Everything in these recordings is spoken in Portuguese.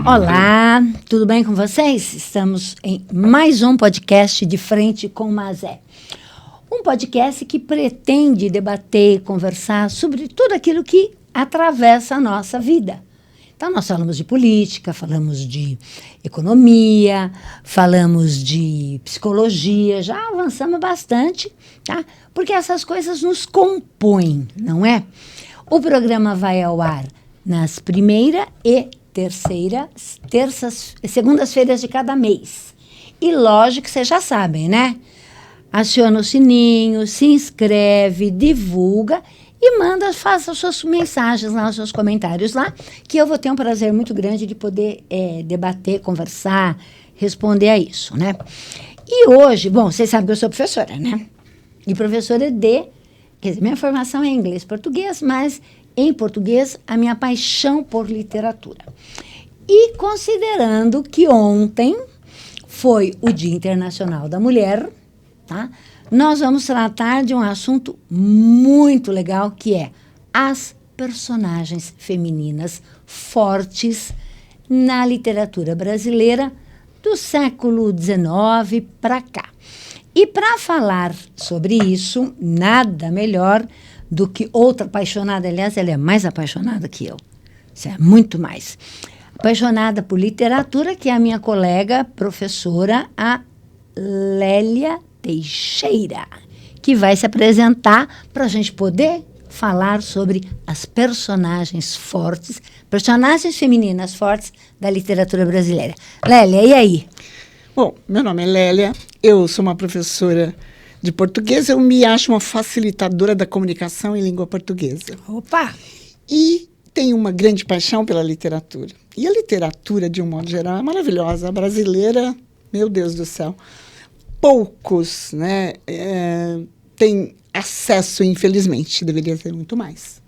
Olá, tudo bem com vocês? Estamos em mais um podcast de Frente com Mazé. Um podcast que pretende debater, conversar sobre tudo aquilo que atravessa a nossa vida. Então, nós falamos de política, falamos de economia, falamos de psicologia, já avançamos bastante, tá? Porque essas coisas nos compõem, não é? O programa vai ao ar nas primeira e segundas-feiras de cada mês. E lógico que vocês já sabem, né? Aciona o sininho, se inscreve, divulga e faça as suas mensagens lá, os seus comentários lá, que eu vou ter um prazer muito grande de poder debater, conversar, responder a isso, né? E hoje, bom, vocês sabem que eu sou professora, né? E professora quer dizer, minha formação é em inglês e português, mas em português, a minha paixão por literatura. E considerando que ontem foi o Dia Internacional da Mulher, tá? Nós vamos tratar de um assunto muito legal, que é as personagens femininas fortes na literatura brasileira do século XIX para cá. E para falar sobre isso, nada melhor do que outra apaixonada. Aliás, ela é mais apaixonada que eu. Isso é muito mais. Apaixonada por literatura, que é a minha colega professora, a Lélia Teixeira, que vai se apresentar para a gente poder falar sobre as personagens fortes, personagens femininas fortes da literatura brasileira. Lélia, e aí? Bom, meu nome é Lélia, eu sou uma professora de português, eu me acho uma facilitadora da comunicação em língua portuguesa. Opa! E tenho uma grande paixão pela literatura. E a literatura, de um modo geral, é maravilhosa. A brasileira, meu Deus do céu, poucos, né, têm acesso, infelizmente, deveria ter muito mais.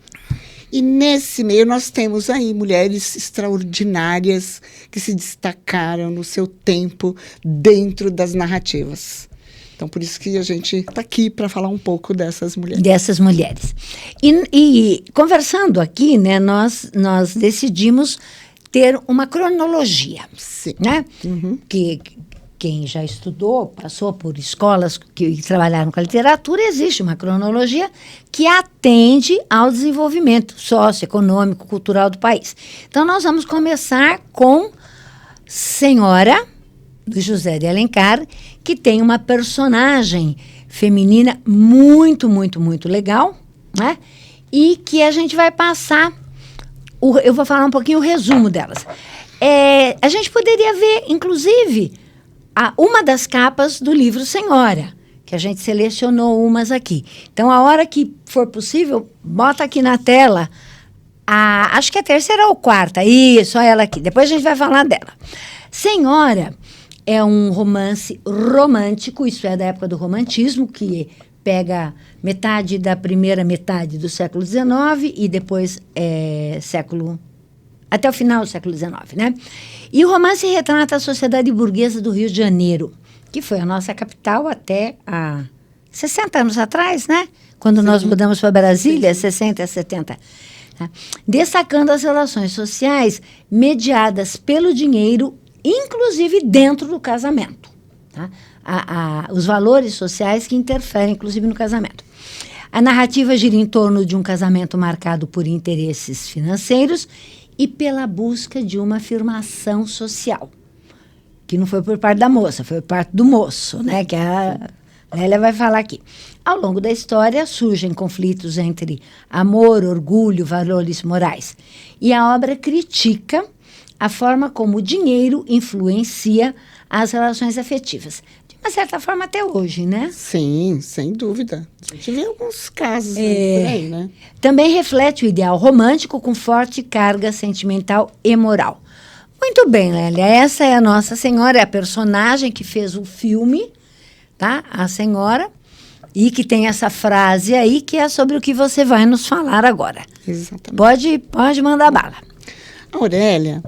E nesse meio nós temos aí mulheres extraordinárias que se destacaram no seu tempo dentro das narrativas. Então, por isso que a gente está aqui para falar um pouco dessas mulheres. Dessas mulheres. E conversando aqui, né, nós decidimos ter uma cronologia. Sim. Né? Uhum. Que quem já estudou, passou por escolas que trabalharam com a literatura, existe uma cronologia que atende ao desenvolvimento socioeconômico, cultural do país. Então, nós vamos começar com Senhora, do José de Alencar, que tem uma personagem feminina muito, muito, muito legal, né? E que a gente vai passar, eu vou falar um pouquinho o resumo delas. A gente poderia ver, inclusive, uma das capas do livro Senhora, que a gente selecionou umas aqui. Então, a hora que for possível, bota aqui na tela, acho que é a terceira ou quarta, isso, ela aqui, depois a gente vai falar dela. Senhora é um romance romântico, isso é da época do romantismo, que pega metade da primeira metade do século XIX e depois até o final do século XIX, né? E o romance retrata a sociedade burguesa do Rio de Janeiro, que foi a nossa capital até há 60 anos atrás, né? Quando nós mudamos para Brasília, 60 a 70. Tá? Destacando as relações sociais mediadas pelo dinheiro, inclusive dentro do casamento. Tá? Os valores sociais que interferem, inclusive, no casamento. A narrativa gira em torno de um casamento marcado por interesses financeiros e pela busca de uma afirmação social, que não foi por parte da moça, foi por parte do moço, né? Que a Lélia vai falar aqui. Ao longo da história, surgem conflitos entre amor, orgulho, valores morais. E a obra critica a forma como o dinheiro influencia as relações afetivas. De uma certa forma, até hoje, né? Sim, sem dúvida. A gente vê alguns casos por aí, né? Também reflete o ideal romântico com forte carga sentimental e moral. Muito bem, Lélia. Essa é a Nossa Senhora, é a personagem que fez o filme, tá? A Senhora. E que tem essa frase aí, que é sobre o que você vai nos falar agora. Exatamente. Pode mandar bala. A Aurélia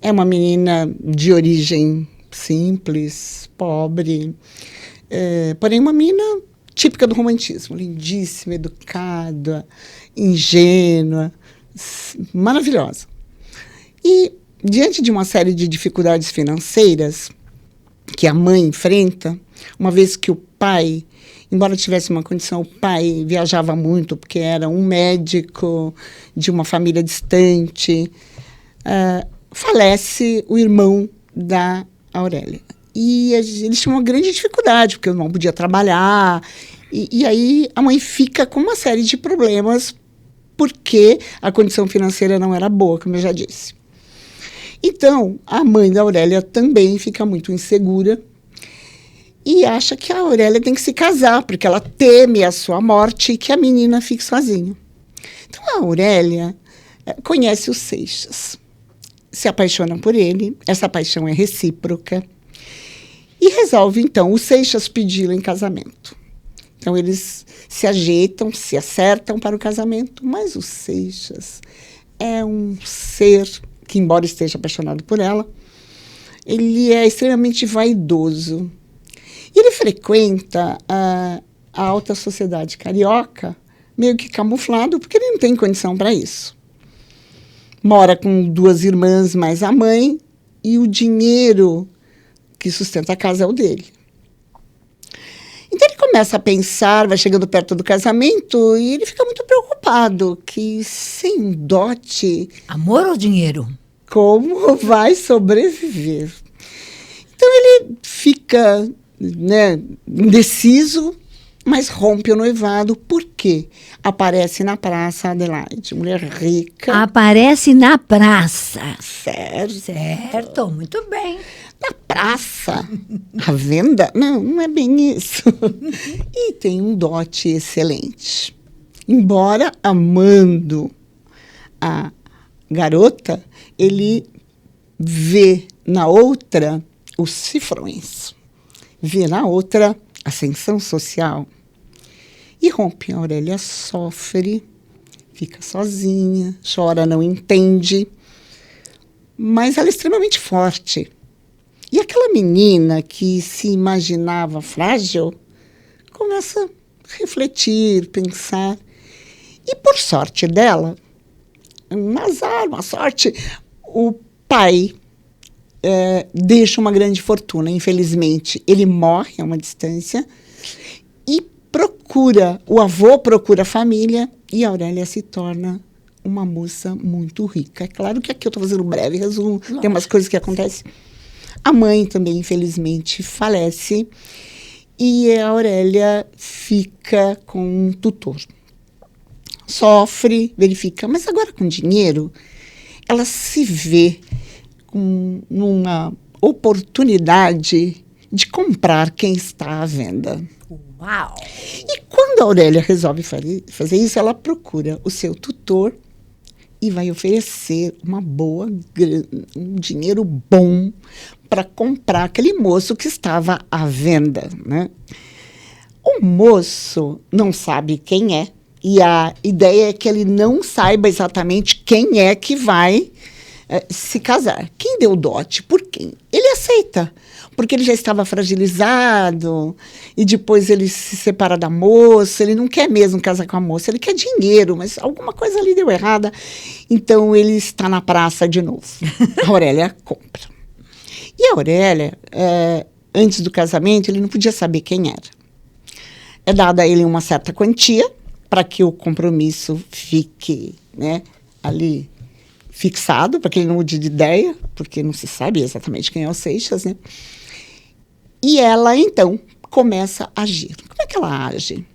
é uma menina de origem simples, pobre, porém uma menina típica do romantismo, lindíssima, educada, ingênua, maravilhosa. E, diante de uma série de dificuldades financeiras que a mãe enfrenta, uma vez que o pai, embora tivesse uma condição, o pai viajava muito, porque era um médico de uma família distante, falece o irmão da Aurélia. E eles tinham uma grande dificuldade, porque o irmão podia trabalhar, e aí a mãe fica com uma série de problemas, porque a condição financeira não era boa, como eu já disse. Então, a mãe da Aurélia também fica muito insegura e acha que a Aurélia tem que se casar, porque ela teme a sua morte e que a menina fique sozinha. Então, a Aurélia conhece o Seixas, se apaixona por ele, essa paixão é recíproca, e resolve, então, o Seixas pedi-la em casamento. Então, eles se ajeitam, se acertam para o casamento, mas o Seixas é um ser que, embora esteja apaixonado por ela, ele é extremamente vaidoso. E ele frequenta a alta sociedade carioca, meio que camuflado, porque ele não tem condição para isso. Mora com 2 irmãs mais a mãe, e o dinheiro que sustenta a casa é o dele. Então ele começa a pensar, vai chegando perto do casamento, e ele fica muito preocupado, que sem dote... Amor ou dinheiro? Como vai sobreviver? Então ele fica, indeciso, mas rompe o noivado. Por quê? Aparece na praça Adelaide, mulher rica. Aparece na praça. Certo. Muito bem. Na praça? À venda? Não, não é bem isso. E tem um dote excelente. Embora amando a garota, ele vê na outra os cifrões, vê na outra ascensão social e rompe. A Aurélia sofre, fica sozinha, chora, não entende, mas ela é extremamente forte. E aquela menina que se imaginava frágil começa a refletir, pensar, e por sorte dela, um azar, uma sorte, o pai deixa uma grande fortuna. Infelizmente, ele morre a uma distância e o avô procura a família, e a Aurélia se torna uma moça muito rica. É claro que aqui eu estou fazendo um breve resumo, tem umas coisas que acontecem. A mãe também, infelizmente, falece, e a Aurélia fica com um tutor. Sofre, verifica, mas agora com dinheiro, ela se vê numa oportunidade de comprar quem está à venda. Uau! E quando a Aurélia resolve fazer isso, ela procura o seu tutor e vai oferecer um dinheiro bom para comprar aquele moço que estava à venda, né? O moço não sabe quem é, e a ideia é que ele não saiba exatamente quem é que vai se casar. Quem deu dote? Por quem? Ele aceita, porque ele já estava fragilizado, e depois ele se separa da moça, ele não quer mesmo casar com a moça, ele quer dinheiro, mas alguma coisa ali deu errada, então ele está na praça de novo. A Aurélia compra. E a Aurélia, antes do casamento, ele não podia saber quem era. É dada a ele uma certa quantia, para que o compromisso fique, ali fixado, para que ele não mude de ideia, porque não se sabe exatamente quem é o Seixas, né? E ela, então, começa a agir. Como é que ela age?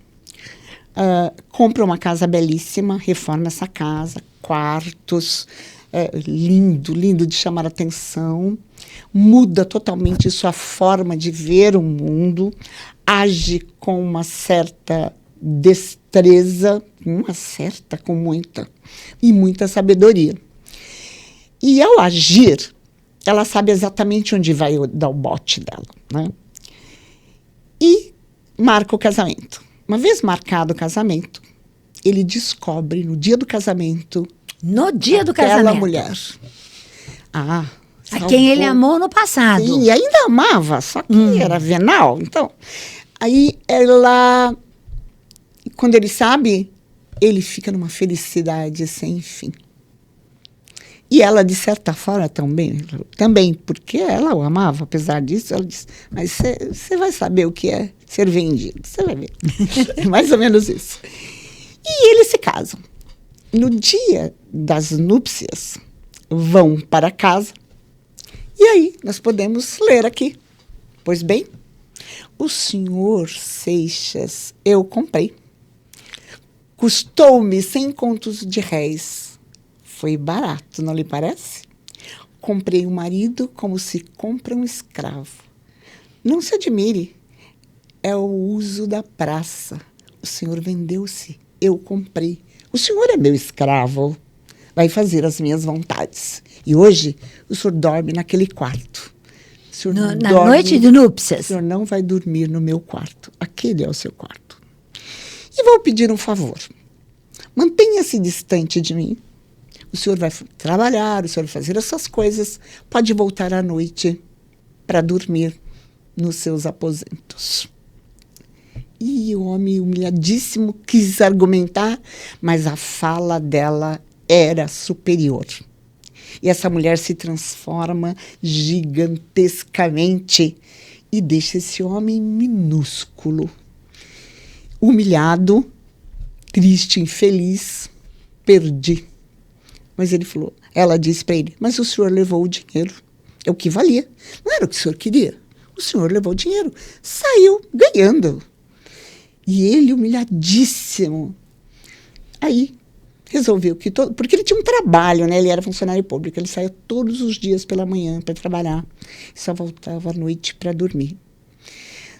Compra uma casa belíssima, reforma essa casa, quartos, lindo de chamar a atenção, muda totalmente sua forma de ver o mundo, age com uma certa destreza, com muita sabedoria. E ao agir, ela sabe exatamente onde vai dar o bote dela, né? E marca o casamento. Uma vez marcado o casamento, ele descobre no dia do casamento... No dia do aquela casamento? Mulher. A quem ele amou no passado. Sim, e ainda amava, só que era venal. Então, aí ela quando ele sabe, ele fica numa felicidade sem fim. E ela, de certa forma, também, porque ela o amava, apesar disso, ela disse, mas você vai saber o que é ser vendido, você vai ver. É mais ou menos isso. E eles se casam. No dia das núpcias, vão para casa. E aí, nós podemos ler aqui. Pois bem, o senhor Seixas eu comprei. Custou-me 100 contos de réis. Foi barato, não lhe parece? Comprei um marido como se compra um escravo. Não se admire, é o uso da praça. O senhor vendeu-se, eu comprei. O senhor é meu escravo, vai fazer as minhas vontades. E hoje o senhor dorme naquele quarto. Na noite de núpcias? O senhor não vai dormir no meu quarto. Aquele é o seu quarto. E vou pedir um favor. Mantenha-se distante de mim. O senhor vai trabalhar, o senhor vai fazer essas coisas. Pode voltar à noite para dormir nos seus aposentos. E o homem, humilhadíssimo, quis argumentar, mas a fala dela era superior. E essa mulher se transforma gigantescamente e deixa esse homem minúsculo, humilhado, triste, infeliz, perdi. Mas ela disse para ele, mas o senhor levou o dinheiro. É o que valia. Não era o que o senhor queria. O senhor levou o dinheiro. Saiu ganhando. E ele, humilhadíssimo, aí resolveu que porque ele tinha um trabalho, né? Ele era funcionário público, ele saía todos os dias pela manhã para trabalhar e só voltava à noite para dormir.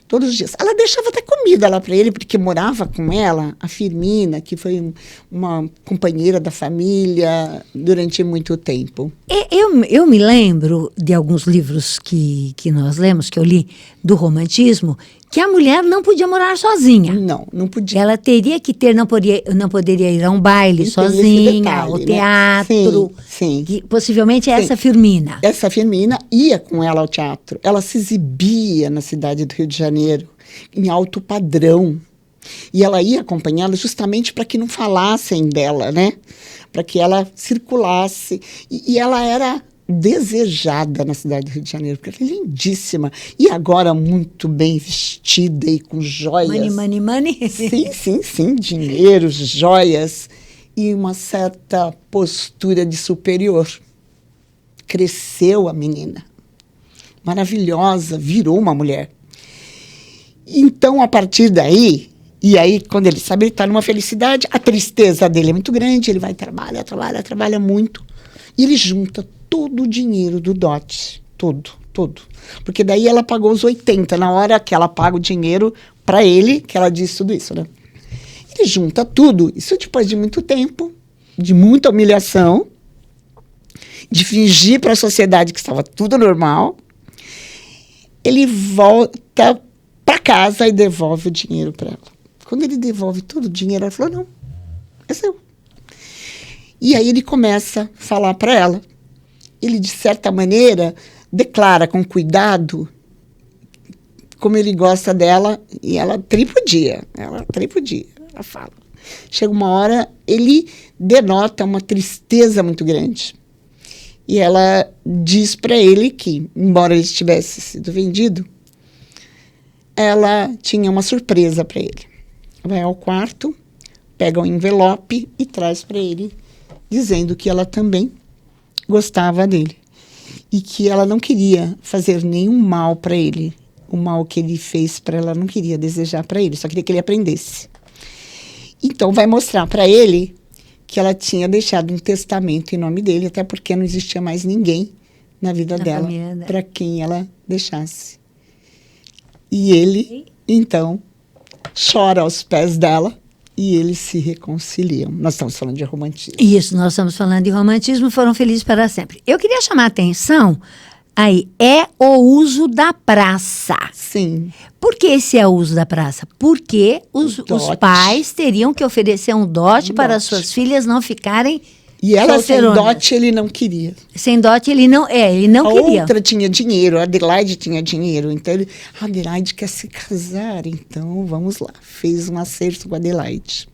Todos os dias. Ela deixava até comida lá para ele, porque morava com ela a Firmina, que foi uma companheira da família durante muito tempo. Eu me lembro de alguns livros que nós lemos, que eu li, do romantismo, que a mulher não podia morar sozinha. Não podia. Ela teria que ter, não poderia ir a um baile sozinha, detalhe, ao né? teatro. Sim. Que, possivelmente essa Firmina. Essa Firmina ia com ela ao teatro. Ela se exibia na cidade do Rio de Janeiro, em alto padrão. E ela ia acompanhá-la justamente para que não falassem dela, né? Para que ela circulasse. E ela era desejada na cidade do Rio de Janeiro, porque ela é lindíssima. E agora muito bem vestida e com joias. Money. Sim. Dinheiro, joias. E uma certa postura de superior. Cresceu a menina. Maravilhosa, virou uma mulher. Então, a partir daí, e aí, quando ele sabe, ele está numa felicidade, a tristeza dele é muito grande, ele vai trabalha muito, e ele junta todo o dinheiro do dote, todo. Porque daí ela pagou os 80, na hora que ela paga o dinheiro para ele, que ela diz tudo isso, né? Ele junta tudo, isso depois de muito tempo, de muita humilhação, de fingir para a sociedade que estava tudo normal. Ele volta para casa e devolve o dinheiro para ela. Quando ele devolve todo o dinheiro, ela falou, não, é seu. E aí ele começa a falar para ela. Ele, de certa maneira, declara com cuidado como ele gosta dela, e ela tripudia, ela fala. Chega uma hora, ele denota uma tristeza muito grande. E ela diz para ele que, embora ele tivesse sido vendido, ela tinha uma surpresa para ele. Vai ao quarto, pega um envelope e traz para ele, dizendo que ela também gostava dele. E que ela não queria fazer nenhum mal para ele. O mal que ele fez para ela, não queria desejar para ele, só queria que ele aprendesse. Então, vai mostrar para ele que ela tinha deixado um testamento em nome dele, até porque não existia mais ninguém na vida dela para quem ela deixasse. E ele, então, chora aos pés dela e eles se reconciliam. Nós estamos falando de romantismo. Isso, nós estamos falando de romantismo, foram felizes para sempre. Eu queria chamar a atenção, aí, é o uso da praça. Sim. Por que esse é o uso da praça? Porque os pais teriam que oferecer um dote para as suas filhas não ficarem E ela sem solteironas. dote ele não queria. Sem dote ele não A queria. outra tinha dinheiro, a Adelaide tinha dinheiro. Então, a Adelaide quer se casar, então vamos lá. Fez um acerto com a Adelaide.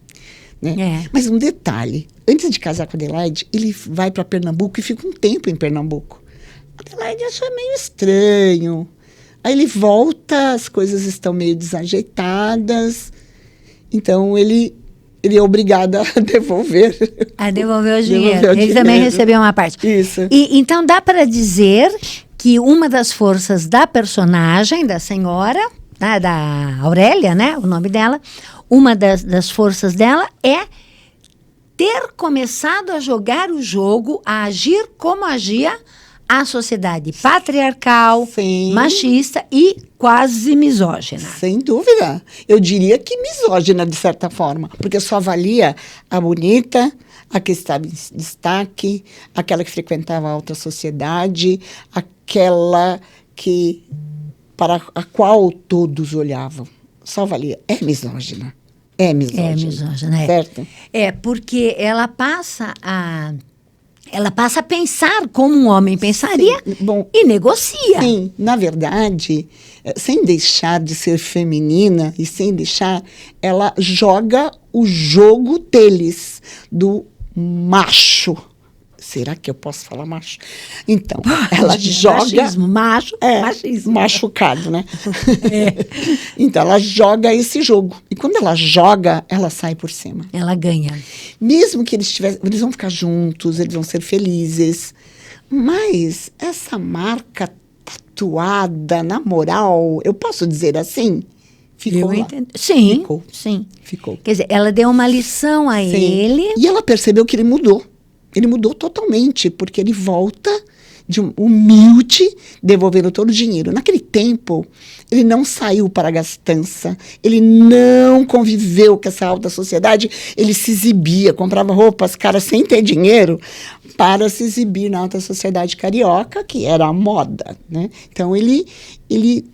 Né? É. Mas um detalhe, antes de casar com a Adelaide, ele vai para Pernambuco e fica um tempo em Pernambuco. A Adelaide achou meio estranho. Aí ele volta, as coisas estão meio desajeitadas. Então, ele é obrigado a devolver. A devolver o dinheiro. Devolver o Ele também dinheiro. recebeu uma parte. Isso. E, então, dá para dizer que uma das forças da personagem, da senhora, tá, da Aurélia, né, o nome dela, uma das forças dela é ter começado a jogar o jogo, a agir como agia a sociedade patriarcal, Sim. machista e quase misógina. Sem dúvida. Eu diria que misógina, de certa forma, porque só valia a bonita, a que estava em destaque, aquela que frequentava a alta sociedade, aquela que para a qual todos olhavam. Só valia. É misógina. É misógina. É misógina, é. Certo? É, porque ela passa a pensar como um homem pensaria. Sim, bom, e negocia. Sim, na verdade, sem deixar de ser feminina e sem deixar, ela joga o jogo deles, do macho. Será que eu posso falar macho? Então, ela joga... Machismo, machismo. Machucado, né? É. Então, ela joga esse jogo. E quando ela joga, ela sai por cima. Ela ganha. Mesmo que eles vão ficar juntos, eles vão ser felizes. Mas essa marca tatuada na moral, eu posso dizer assim? Ficou Eu lá. entendo. Sim, Ficou. sim. Ficou. Quer dizer, ela deu uma lição a Sim. ele. E ela percebeu que ele mudou. Ele mudou totalmente, porque ele volta de humilde, devolvendo todo o dinheiro. Naquele tempo, ele não saiu para a gastança, ele não conviveu com essa alta sociedade, ele se exibia, comprava roupas caras sem ter dinheiro para se exibir na alta sociedade carioca, que era a moda, né? Então, ele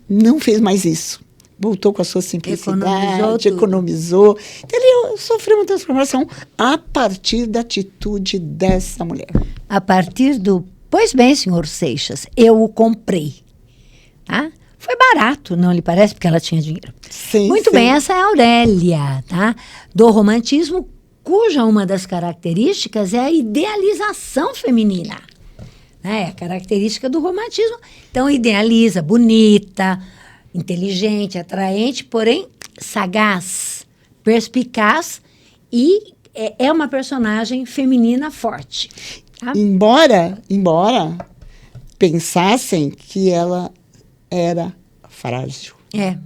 não fez mais isso. Voltou com a sua simplicidade, economizou. Então, ele sofreu uma transformação a partir da atitude dessa mulher. A partir do... Pois bem, senhor Seixas, eu o comprei. Tá? Foi barato, não lhe parece? Porque ela tinha dinheiro. Sim, Muito sim. bem, essa é a Aurélia, tá? Do romantismo, cuja uma das características é a idealização feminina. Né? É a característica do romantismo. Então, idealiza, bonita, inteligente, atraente, porém sagaz, perspicaz e é uma personagem feminina forte. Tá? Embora pensassem que ela era frágil. É.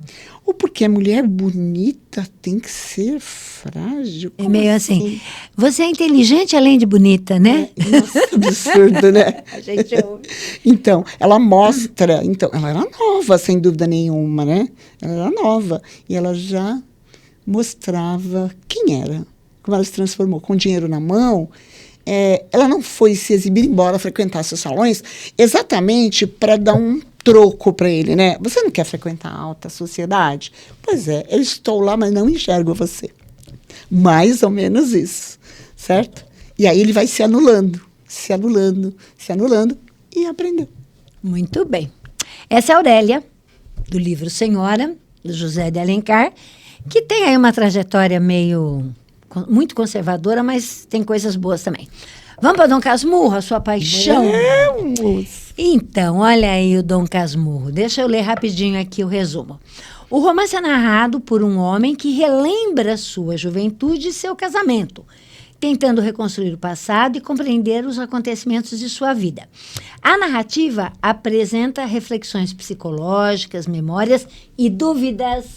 Ou porque a mulher bonita tem que ser frágil. É Como meio assim. Você é inteligente além de bonita, né? Nossa, absurdo, né? A gente ouve. Então, ela mostra... Então, ela era nova, sem dúvida nenhuma, né? Ela era nova. E ela já mostrava quem era. Como ela se transformou. Com dinheiro na mão, ela não foi se exibir, embora frequentasse os salões, exatamente para dar um troco para ele, né? Você não quer frequentar a alta sociedade? Pois é, eu estou lá, mas não enxergo você. Mais ou menos isso, certo? E aí ele vai se anulando, e aprendeu. Muito bem. Essa é a Aurélia, do livro Senhora, do José de Alencar, que tem aí uma trajetória muito conservadora, mas tem coisas boas também. Vamos para Dom Casmurro, a sua paixão? Vamos! Então, olha aí o Dom Casmurro. Deixa eu ler rapidinho aqui o resumo. O romance é narrado por um homem que relembra sua juventude e seu casamento, tentando reconstruir o passado e compreender os acontecimentos de sua vida. A narrativa apresenta reflexões psicológicas, memórias e dúvidas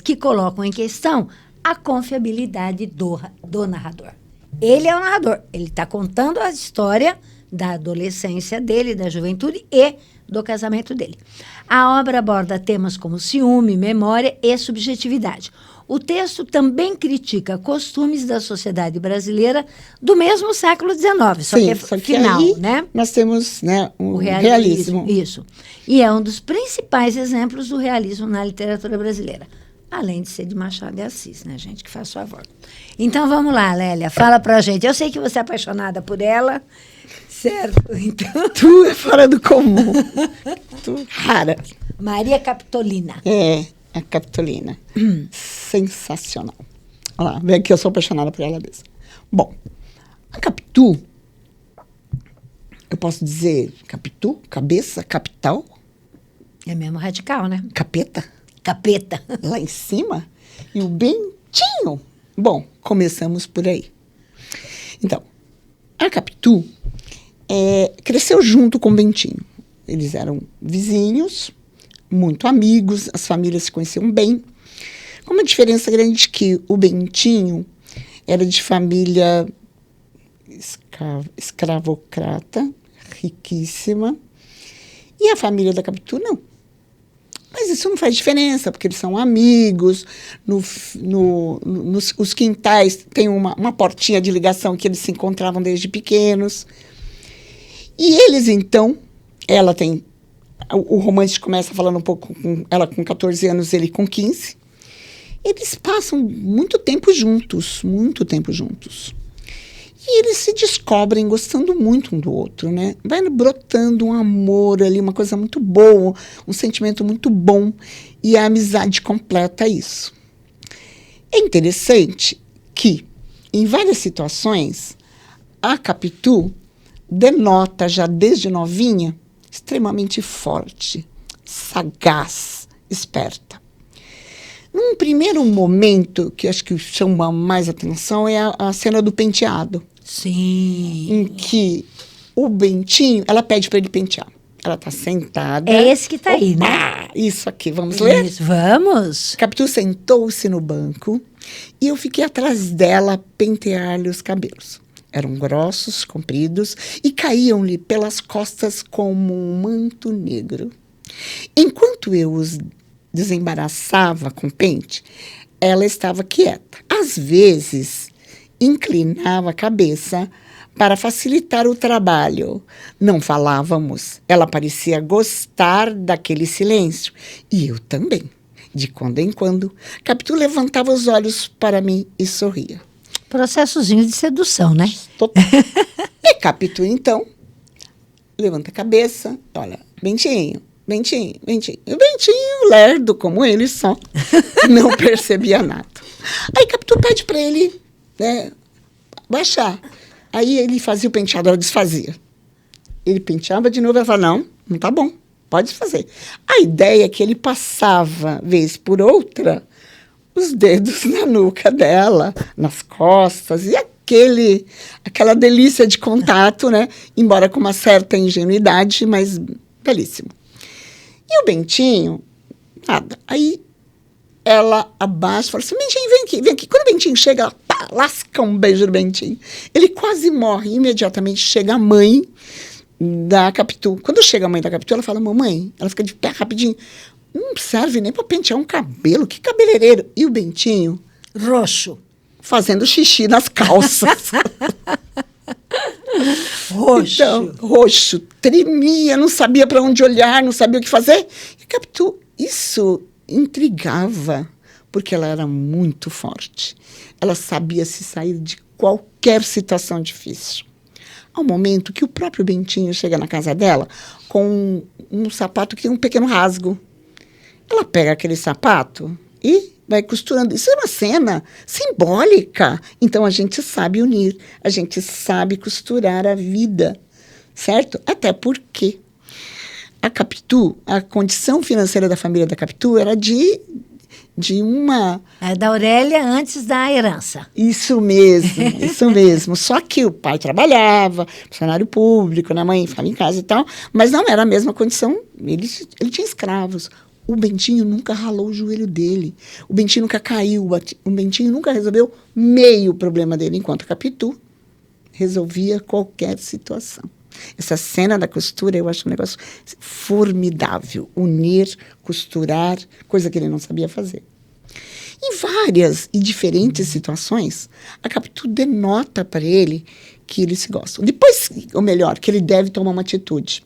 que colocam em questão a confiabilidade do narrador. Ele é o narrador, ele está contando a história da adolescência dele, da juventude e do casamento dele. A obra aborda temas como ciúme, memória e subjetividade. O texto também critica costumes da sociedade brasileira do mesmo século XIX, só que é final, aí né? Nós temos, né, O realismo. Isso. E é um dos principais exemplos do realismo na literatura brasileira. Além de ser de Machado de Assis, né, gente? Que faz favor. Então, vamos lá, Lélia. Fala pra gente. Eu sei que você é apaixonada por ela, certo? Então... Tu é fora do comum. Tu rara. Maria Capitolina. É, a Capitolina. Sensacional. Olha lá, vem aqui, eu sou apaixonada por ela mesmo. Bom, a Capitu, eu posso dizer Capitu, cabeça, capital, É mesmo radical, né? capeta, Capeta. lá em cima, e o Bentinho. Bom, começamos por aí. Então, a Capitu cresceu junto com o Bentinho. Eles eram vizinhos, muito amigos, as famílias se conheciam bem. Com uma diferença grande que o Bentinho era de família escravocrata, riquíssima, e a família da Capitu não. Mas isso não faz diferença, porque eles são amigos, os quintais tem uma portinha de ligação que eles se encontravam desde pequenos. E eles, então, ela tem... O romance começa falando um pouco com ela com 14 anos, ele com 15. Eles passam muito tempo juntos, muito tempo juntos. E eles se descobrem gostando muito um do outro, né? Vai brotando um amor ali, uma coisa muito boa, um sentimento muito bom. E a amizade completa isso. É interessante que, em várias situações, a Capitu denota, já desde novinha, extremamente forte, sagaz, esperta. Num primeiro momento, que acho que chama mais atenção, é a cena do penteado. Sim. Em que o Bentinho, ela pede para ele pentear. Ela está sentada. É esse que está aí, né? Isso aqui, vamos ler? Isso, vamos. Capitu sentou-se no banco e eu fiquei atrás dela a pentear-lhe os cabelos. Eram grossos, compridos e caíam-lhe pelas costas como um manto negro. Enquanto eu os desembaraçava com pente, ela estava quieta. Às vezes, inclinava a cabeça para facilitar o trabalho. Não falávamos. Ela parecia gostar daquele silêncio. E eu também. De quando em quando, Capitu levantava os olhos para mim e sorria. Processozinho de sedução, né? Total. E Capitu, então, levanta a cabeça. Olha, Bentinho. E o Bentinho, lerdo como ele só, não percebia nada. Aí Capitu pede para ele, né, baixar. Aí ele fazia o penteado, ela desfazia. Ele penteava de novo, ela falava, não tá bom, pode fazer. A ideia é que ele passava, vez por outra, os dedos na nuca dela, nas costas, e aquela delícia de contato, né, embora com uma certa ingenuidade, mas belíssimo. E o Bentinho, nada. Aí ela abaixa e fala assim, Bentinho, vem aqui. Quando o Bentinho chega, ela lasca um beijo no Bentinho. Ele quase morre. Imediatamente chega a mãe da Capitu. Quando chega a mãe da Capitu, ela fala, mamãe, ela fica de pé rapidinho. Não serve nem para pentear um cabelo, que cabeleireiro. E o Bentinho... Roxo. Fazendo xixi nas calças. Roxo. Então, roxo, tremia, não sabia para onde olhar, não sabia o que fazer. E Capitu, isso intrigava, porque ela era muito forte. Ela sabia se sair de qualquer situação difícil. Ao momento que o próprio Bentinho chega na casa dela com um sapato que tem um pequeno rasgo. Ela pega aquele sapato e vai costurando. Isso é uma cena simbólica. Então, a gente sabe unir, a gente sabe costurar a vida, certo? Até porque a Capitu, a condição financeira da família da Capitu era de uma... É da Aurélia antes da herança. Isso mesmo, isso mesmo. Só que o pai trabalhava, funcionário público, né? A mãe ficava em casa e tal, mas não era a mesma condição. Ele tinha escravos. O Bentinho nunca ralou o joelho dele. O Bentinho nunca caiu. O Bentinho nunca resolveu meio problema dele, enquanto a Capitu resolvia qualquer situação. Essa cena da costura eu acho um negócio formidável. Unir, costurar, coisa que ele não sabia fazer. Em várias e diferentes situações, a Capitu denota para ele que eles se gostam. Depois, ou melhor, que ele deve tomar uma atitude.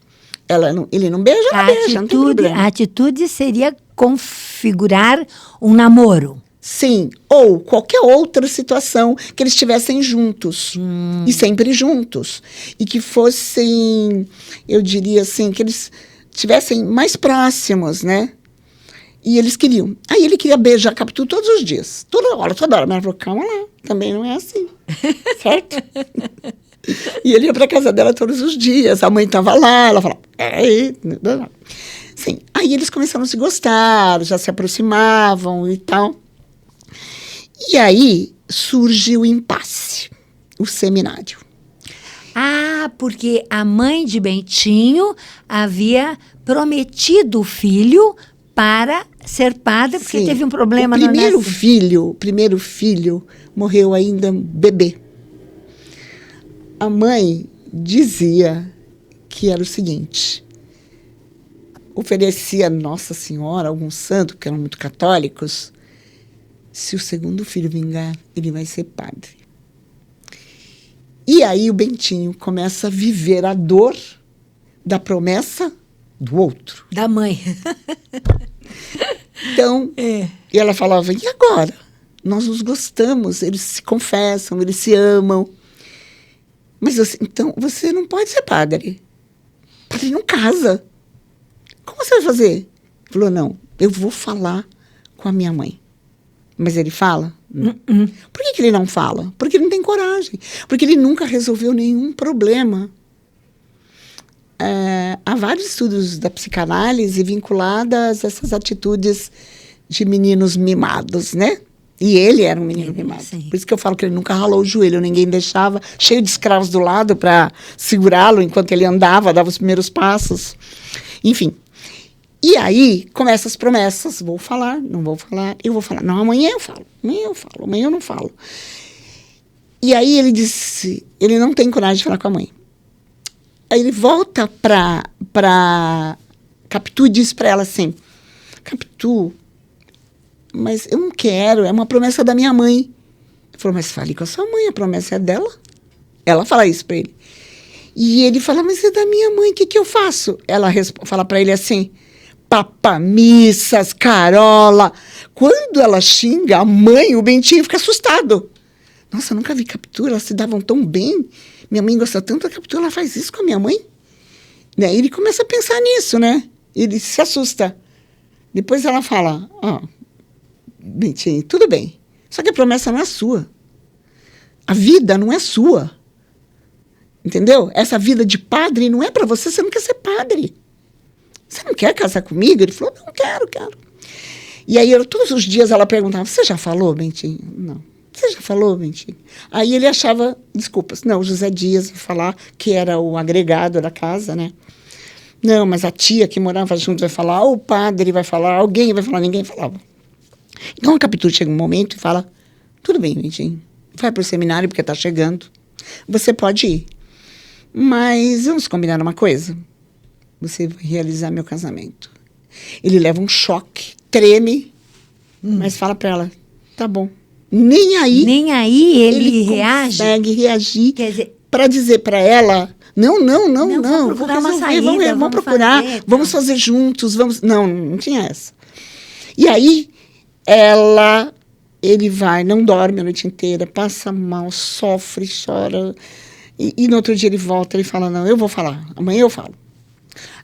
Ele não beija, não beija, não tem problema. A atitude seria configurar um namoro. Sim, ou qualquer outra situação que eles estivessem juntos, e sempre juntos, e que fossem, eu diria assim, que eles estivessem mais próximos, né? E eles queriam. Aí ele queria beijar a Capitu todos os dias, toda hora. Mas ela falou, calma lá, também não é assim, certo? E ele ia para casa dela todos os dias, a mãe estava lá, ela falava, sim. Aí eles começaram a se gostar, já se aproximavam e tal. E aí surge o impasse, o seminário. Ah, porque a mãe de Bentinho havia prometido o filho para ser padre, porque Sim. teve um problema o primeiro nascimento. primeiro filho morreu ainda bebê. A mãe dizia que era o seguinte, oferecia Nossa Senhora, algum santo, que eram muito católicos, se o segundo filho vingar, ele vai ser padre. E aí o Bentinho começa a viver a dor da promessa do outro. Da mãe. Então, e ela falava, e agora? Nós nos gostamos, eles se confessam, eles se amam. Mas então, você não pode ser padre. Padre não casa. Como você vai fazer? Ele falou, não, eu vou falar com a minha mãe. Mas ele fala? Por que ele não fala? Porque ele não tem coragem. Porque ele nunca resolveu nenhum problema. Há vários estudos da psicanálise vinculadas a essas atitudes de meninos mimados, né? E ele era um menino mimado. Sim. Por isso que eu falo que ele nunca ralou o joelho, ninguém deixava, cheio de escravos do lado para segurá-lo enquanto ele andava, dava os primeiros passos. Enfim. E aí, começam as promessas. Vou falar, não vou falar, eu vou falar. Não, amanhã eu falo, amanhã eu não falo. E aí ele disse, ele não tem coragem de falar com a mãe. Aí ele volta para Capitu e diz para ela assim, Capitu, mas eu não quero, é uma promessa da minha mãe. Ele falou, mas fale com a sua mãe, a promessa é dela. Ela fala isso para ele. E ele fala, mas é da minha mãe, o que eu faço? Ela fala para ele assim, papamissas, Carola. Quando ela xinga a mãe, o Bentinho fica assustado. Nossa, eu nunca vi Capitu, elas se davam tão bem. Minha mãe gosta tanto da Capitu, ela faz isso com a minha mãe? Né? Ele começa a pensar nisso, né? Ele se assusta. Depois ela fala, Bentinho, tudo bem. Só que a promessa não é sua. A vida não é sua. Entendeu? Essa vida de padre não é para você, você não quer ser padre. Você não quer casar comigo? Ele falou, não, quero. E aí, todos os dias ela perguntava, você já falou, Bentinho? Não. Você já falou, Bentinho? Aí ele achava desculpas. Não, o José Dias vai falar, que era o agregado da casa, né? Não, mas a tia que morava junto vai falar, o padre vai falar, alguém vai falar, ninguém falava. Então a Capitu chega um momento e fala, tudo bem, Bentinho, vai pro seminário porque tá chegando. Você pode ir. Mas vamos combinar uma coisa? Você vai realizar meu casamento. Ele leva um choque, treme, mas fala para ela, tá bom. Nem aí ele reage. Consegue reagir para dizer para ela, não, vamos procurar uma saída, vamos procurar, vamos fazer juntos, vamos. Não tinha essa. E aí ele vai, não dorme a noite inteira, passa mal, sofre, chora. E no outro dia ele volta, ele fala, não, eu vou falar, amanhã eu falo.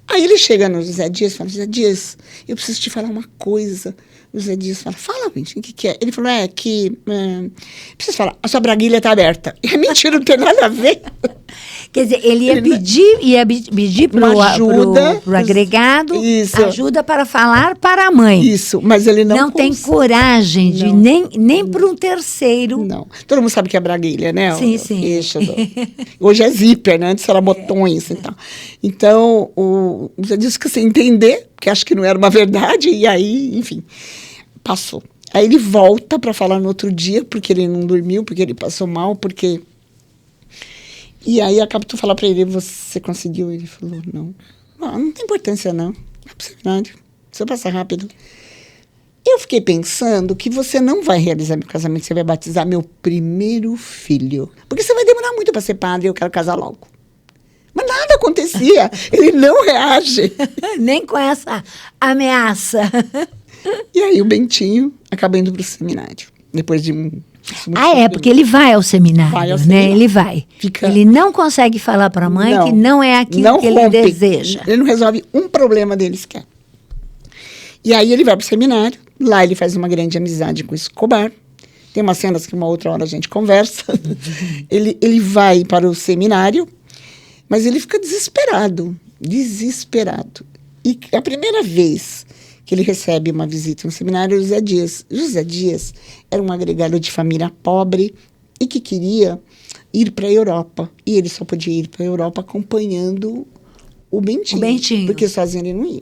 Aí ele chega no José Dias e fala, José Dias, eu preciso te falar uma coisa. O José Dias fala, fala, gente, o que é? Ele falou, preciso falar, a sua braguilha está aberta. É mentira, não tem nada a ver. Quer dizer, ele ia pedir pro agregado ajuda para falar para a mãe. Isso, mas ele não tem coragem de nem para um terceiro. Não. Todo mundo sabe que é braguilha, né? Sim. Hoje é zíper, né? Antes era botões e tal. Então, o José Dias quis entender, porque acho que não era uma verdade, e aí, enfim, passou. Aí ele volta para falar no outro dia, porque ele não dormiu, porque ele passou mal, porque... E aí a Capitu fala para ele, você conseguiu? Ele falou, não tem importância não, é pro seminário, você passa rápido. Eu fiquei pensando que você não vai realizar meu casamento, você vai batizar meu primeiro filho. Porque você vai demorar muito para ser padre e eu quero casar logo. Mas nada acontecia, ele não reage. Nem com essa ameaça. E aí o Bentinho acaba indo para o seminário, depois de um... Porque ele vai ao seminário, né? Ele vai. Ele não consegue falar para a mãe que não é aquilo que ele deseja. Ele não resolve um problema deles sequer. E aí ele vai para o seminário, lá ele faz uma grande amizade com o Escobar. Tem umas cenas que uma outra hora a gente conversa. Ele vai para o seminário, mas ele fica desesperado. E a primeira vez que ele recebe uma visita no seminário, José Dias. José Dias era um agregado de família pobre e que queria ir para a Europa. E ele só podia ir para a Europa acompanhando o Bentinho. Porque sozinho ele não ia.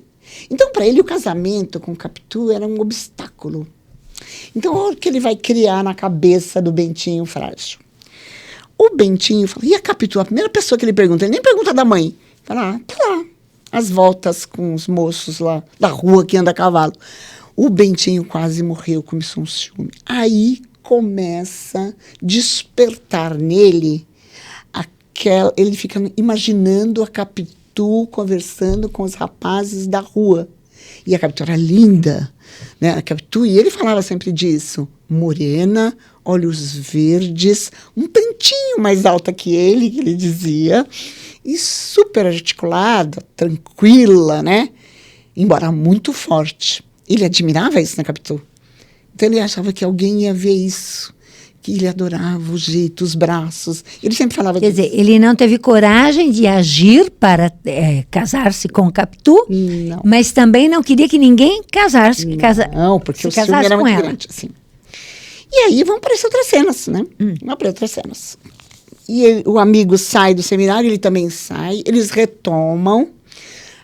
Então, para ele, o casamento com o Capitu era um obstáculo. Então, olha o que ele vai criar na cabeça do Bentinho frágil. O Bentinho fala, e a Capitu? A primeira pessoa que ele pergunta, ele nem pergunta da mãe. Fala, tá lá. As voltas com os moços lá da rua que anda a cavalo. O Bentinho quase morreu, começou um ciúme. Aí começa a despertar nele ele fica imaginando a Capitu conversando com os rapazes da rua. E a Capitu era linda, né? A Capitu, e ele falava sempre disso. Morena, olhos verdes, um tantinho mais alta que ele dizia. E super articulada, tranquila, né? Embora muito forte. Ele admirava isso na Capitu. Então ele achava que alguém ia ver isso. Que ele adorava o jeito, os braços. Ele sempre falava disso. Quer dizer, ele não teve coragem de agir para casar-se com Capitu, não. Mas também não queria que ninguém casasse. Não, porque o ciúme era muito grande. Assim. E aí vão aparecer outras cenas, né? Vão aparecer outras cenas. E o amigo sai do seminário, ele também sai, eles retomam.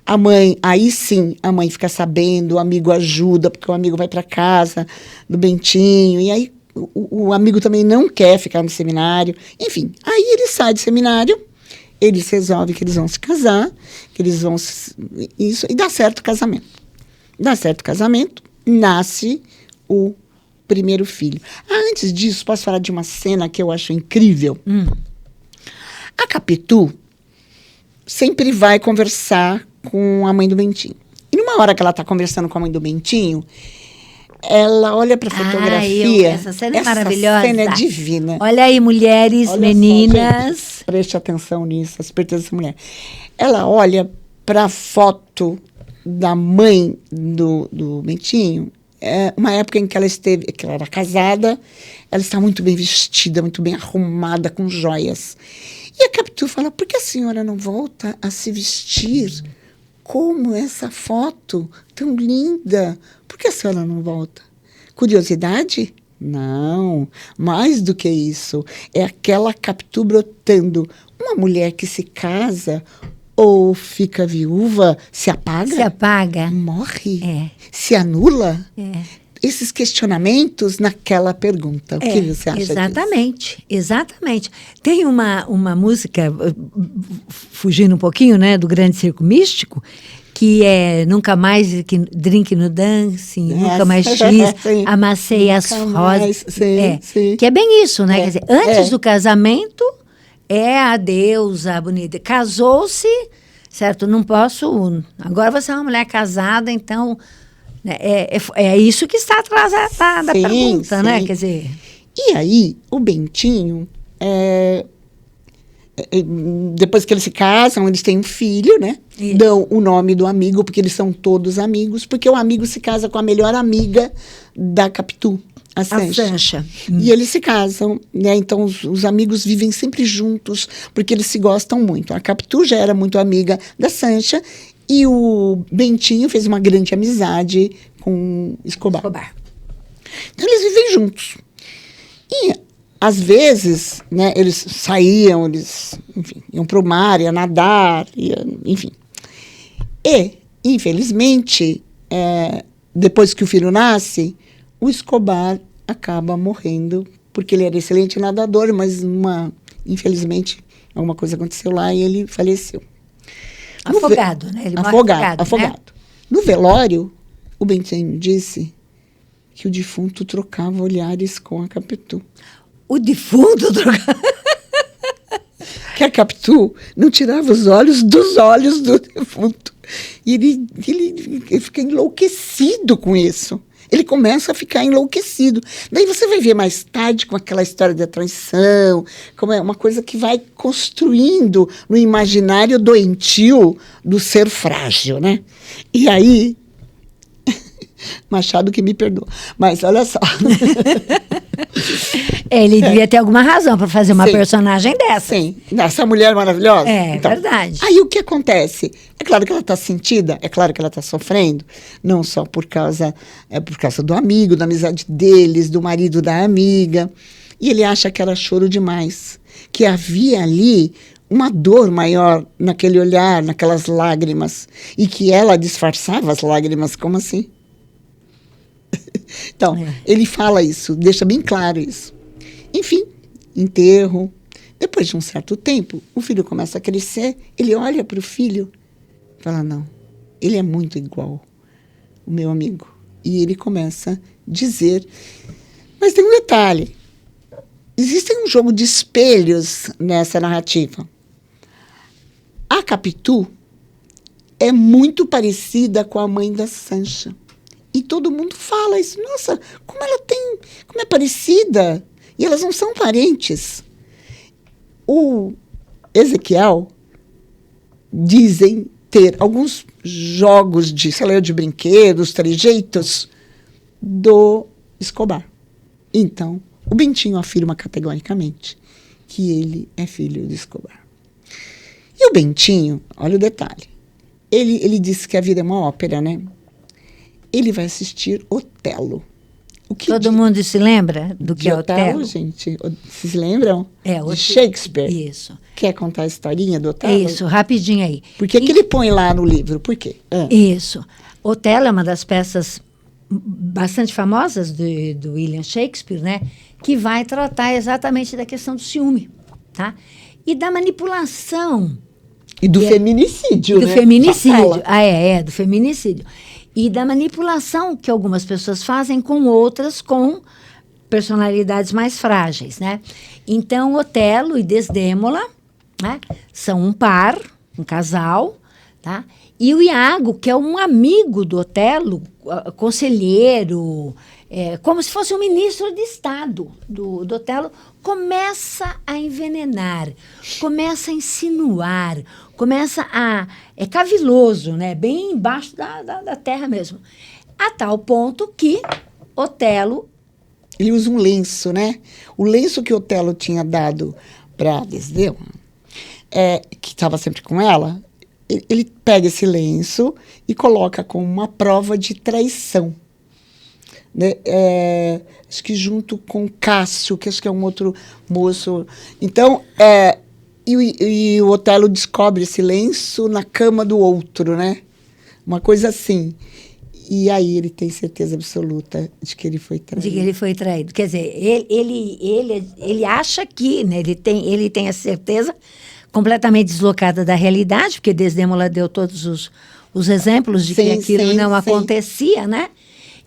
A mãe, aí sim, a mãe fica sabendo, o amigo ajuda, porque o amigo vai para casa do Bentinho, e aí o amigo também não quer ficar no seminário. Enfim, aí ele sai do seminário, eles resolvem que eles vão se casar, que eles vão... Isso, e dá certo o casamento. Dá certo o casamento, nasce o primeiro filho. Antes disso, posso falar de uma cena que eu acho incrível? A Capitu sempre vai conversar com a mãe do Bentinho. E numa hora que ela está conversando com a mãe do Bentinho, ela olha para a fotografia. Essa cena é maravilhosa. Essa cena é divina. Olha aí, mulheres, olha meninas. Só, gente, preste atenção nisso, a esperteza dessa mulher. Ela olha para a foto da mãe do Bentinho, uma época em que ela era casada, ela está muito bem vestida, muito bem arrumada, com joias. E a Capitu fala, por que a senhora não volta a se vestir como essa foto tão linda? Por que a senhora não volta? Curiosidade? Não, mais do que isso. É aquela Capitu brotando. Uma mulher que se casa ou fica viúva, se apaga? Se apaga. Morre? Se anula? Esses questionamentos naquela pergunta. O que você acha disso? Exatamente. Tem uma música, fugindo um pouquinho, né, do Grande Circo Místico, que é Nunca Mais Drink no Dancing, Nunca Mais X, Amassei as Rosas. Sim. Que é bem isso, né? Quer dizer, antes do casamento, é a deusa bonita. Casou-se, certo? Não posso... Agora você é uma mulher casada, então... É isso que está atrás da pergunta, né? Quer dizer... E aí, o Bentinho, depois que eles se casam, eles têm um filho, né? Isso. Dão o nome do amigo, porque eles são todos amigos, porque o amigo se casa com a melhor amiga da Capitu, a Sancha. E eles se casam, né? Então os amigos vivem sempre juntos, porque eles se gostam muito. A Capitu já era muito amiga da Sancha, e o Bentinho fez uma grande amizade com Escobar. Então, eles vivem juntos. E, às vezes, né, eles saíam, enfim, iam para o mar, iam nadar, enfim. E, infelizmente, depois que o filho nasce, o Escobar acaba morrendo, porque ele era excelente nadador, mas, infelizmente, alguma coisa aconteceu lá e ele faleceu. Afogado, né? Ele morre afogado. Né? No velório, o Bentinho disse que o defunto trocava olhares com a Capitu. O defunto trocava? Que a Capitu não tirava os olhos dos olhos do defunto. E ele fica enlouquecido com isso. Ele começa a ficar enlouquecido. Daí você vai ver mais tarde com aquela história da traição, como é uma coisa que vai construindo no imaginário doentio do ser frágil, né? E aí, Machado que me perdoa, mas olha só. Ele devia ter alguma razão para fazer uma Sim. personagem dessa. Sim, essa mulher maravilhosa. É, verdade. Aí o que acontece? É claro que ela está sentida, é claro que ela está sofrendo, não só por causa do amigo, da amizade deles, do marido da amiga. E ele acha que era choro demais, que havia ali uma dor maior naquele olhar, naquelas lágrimas, e que ela disfarçava as lágrimas. Como assim? Então, ele fala isso, deixa bem claro isso. Enfim, enterro. Depois de um certo tempo, o filho começa a crescer, ele olha para o filho e fala, não, ele é muito igual o meu amigo. E ele começa a dizer, mas tem um detalhe, existe um jogo de espelhos nessa narrativa. A Capitu é muito parecida com a mãe da Sancha. E todo mundo fala isso. Nossa, como é parecida. E elas não são parentes. O Ezequiel dizem ter alguns jogos de brinquedos, trejeitos do Escobar. Então, o Bentinho afirma categoricamente que ele é filho do Escobar. E o Bentinho, olha o detalhe, ele disse que a vida é uma ópera, né? Ele vai assistir Otelo. Todo mundo se lembra do que é Otelo? Gente, vocês se lembram? De Shakespeare. Isso. Quer contar a historinha do Otelo? Isso, rapidinho aí. Por que ele põe lá no livro? Por quê? Isso. Otelo é uma das peças bastante famosas do William Shakespeare, né? Que vai tratar exatamente da questão do ciúme, tá? E da manipulação. E do feminicídio, do né? Feminicídio. Do feminicídio. E da manipulação que algumas pessoas fazem com outras, com personalidades mais frágeis, né? Então, Otelo e Desdémola, né, são um par, um casal, tá? E o Iago, que é um amigo do Otelo, conselheiro, como se fosse um ministro de Estado do Otelo, começa a envenenar, começa a insinuar, começa a... É caviloso, né? Bem embaixo da terra mesmo. A tal ponto que Otelo... Ele usa um lenço, né? O lenço que Otelo tinha dado para Desdémona, que estava sempre com ela, ele pega esse lenço e coloca como uma prova de traição. Né? Acho que junto com Cássio, que acho que é um outro moço. Então, e o Otelo descobre esse lenço na cama do outro, né? Uma coisa assim. E aí ele tem certeza absoluta de que ele foi traído. De que ele foi traído. Quer dizer, ele acha que, né, ele tem a certeza completamente deslocada da realidade, porque Desdémola deu todos os exemplos de que aquilo não acontecia, né?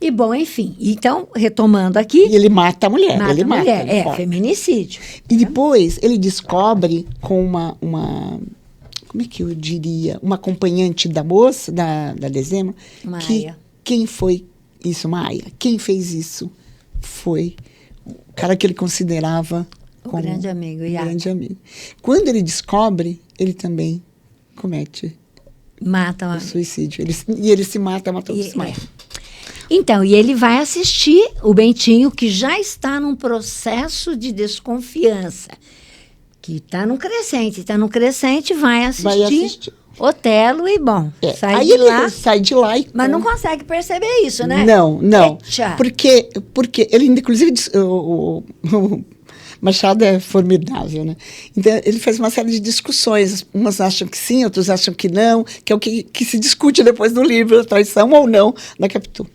E, bom, enfim. Então, retomando aqui... E ele mata a mulher. Ele mata. Feminicídio. E depois ele descobre com uma como é que eu diria? Uma acompanhante da moça, da Desdémona, que quem foi isso, Maia? Quem fez isso foi o cara que ele considerava como grande amigo, grande amigo. Quando ele descobre, ele também comete o suicídio. Ele se mata, se mata. Então, e ele vai assistir o Bentinho, que já está num processo de desconfiança, que está num crescente, vai assistir Otelo e, bom, sai de lá. Sai de lá e... Mas não consegue perceber isso, né? Não. Porque ele, inclusive, o Machado é formidável, né? Então, ele faz uma série de discussões. Umas acham que sim, outros acham que não, que é o que se discute depois no livro, a traição ou não na Capitu.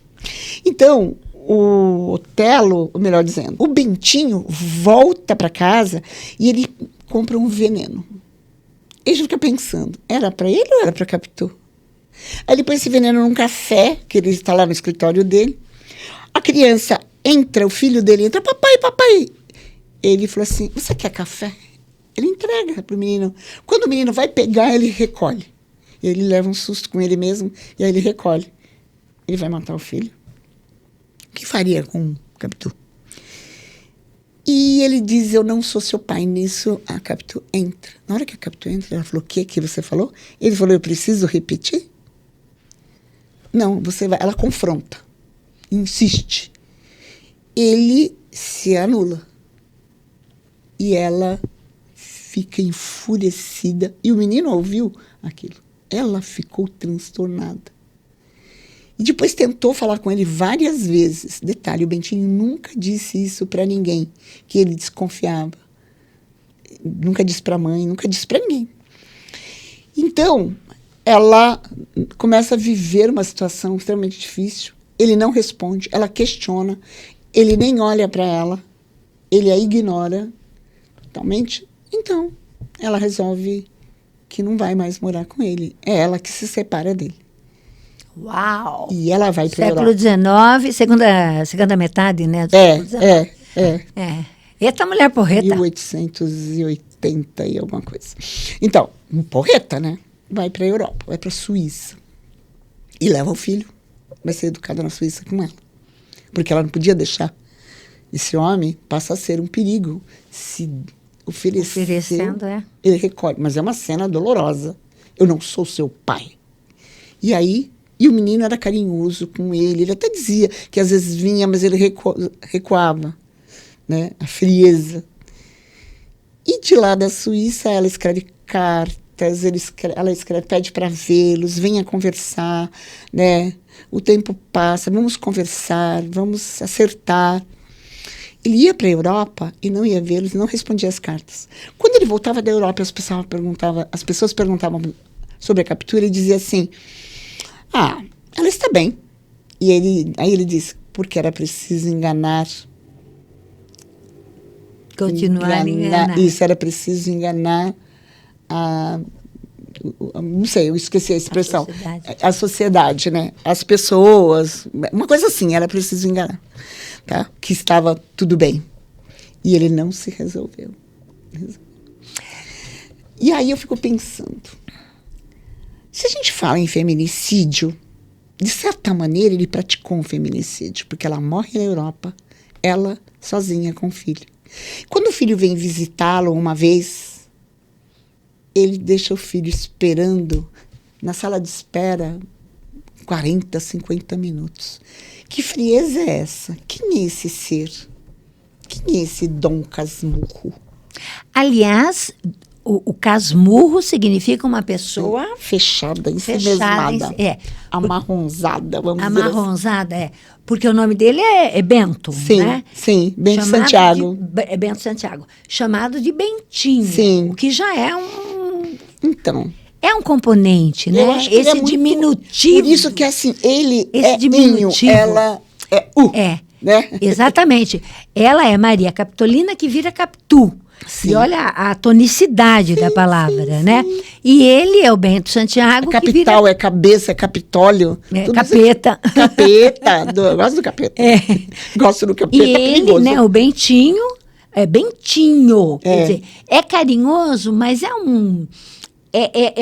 Então, o Otelo, ou melhor dizendo, o Bentinho volta para casa e ele compra um veneno. Ele fica pensando, era para ele ou era para Capitu? Aí ele põe esse veneno num café, que ele está lá no escritório dele. A criança entra, o filho dele entra, papai. Ele falou assim, você quer café? Ele entrega para o menino. Quando o menino vai pegar, ele recolhe. Ele leva um susto com ele mesmo, e aí ele recolhe. Ele vai matar o filho. que faria com Capitu? E ele diz, eu não sou seu pai. Nisso, a Capitu entra. Na hora que a Capitu entra, ela falou, o que você falou? Ele falou, eu preciso repetir? Não, você vai. Ela confronta, insiste. Ele se anula. E ela fica enfurecida. E o menino ouviu aquilo. Ela ficou transtornada. E depois tentou falar com ele várias vezes. Detalhe, o Bentinho nunca disse isso para ninguém, que ele desconfiava. Nunca disse para a mãe, nunca disse para ninguém. Então, ela começa a viver uma situação extremamente difícil. Ele não responde, ela questiona, ele nem olha para ela, ele a ignora totalmente. Então, ela resolve que não vai mais morar com ele. É ela que se separa dele. Uau! E ela vai para Século XIX, segunda metade, né? Do século XIX. Eita, mulher porreta. 1880 e alguma coisa. Então, porreta, né? Vai para a Europa, vai para a Suíça. E leva o filho. Vai ser educada na Suíça com ela. Porque ela não podia deixar. Esse homem passa a ser um perigo. Se oferecendo, ele recolhe. Mas é uma cena dolorosa. Eu não sou seu pai. E aí, o menino era carinhoso com ele. Ele até dizia que às vezes vinha, mas ele recuava. Né? A frieza. E de lá da Suíça, ela escreve cartas, ela escreve, pede para vê-los, venha conversar, né? O tempo passa, vamos conversar, vamos acertar. Ele ia para a Europa e não ia vê-los, não respondia as cartas. Quando ele voltava da Europa, as pessoas perguntavam sobre a captura e dizia assim, ela está bem. E aí ele disse, porque era preciso enganar. Continuar a enganar. Isso, era preciso enganar não sei, eu esqueci a expressão. A sociedade, né? As pessoas, uma coisa assim, era preciso enganar, tá? Que estava tudo bem. E ele não se resolveu. E aí eu fico pensando, se a gente fala em feminicídio, de certa maneira ele praticou um feminicídio, porque ela morre na Europa, ela sozinha com o filho. Quando o filho vem visitá-lo uma vez, ele deixa o filho esperando na sala de espera 40, 50 minutos. Que frieza é essa? Quem é esse ser? Quem é esse Dom Casmurro? Aliás, o casmurro significa uma pessoa fechada, ensimesmada, amarronzada, vamos dizer assim. Amarronzada, porque o nome dele é Bento, sim, né? Sim, Bento Santiago. É Bento Santiago, chamado de Bentinho, sim. O que já é Então, é um componente, né? Esse é diminutivo. Por isso que assim, ele esse diminutivo, ela é né? Exatamente. Ela é Maria Capitolina que vira Capitu. Sim. E olha a tonicidade da palavra, né? Sim. E ele é o Bento Santiago. A capital é cabeça, é Capitólio. Capeta. Capeta. Eu gosto do capeta. Gosto do capeta. E ele, né, o Bentinho, é Bentinho. Quer dizer, é carinhoso, mas é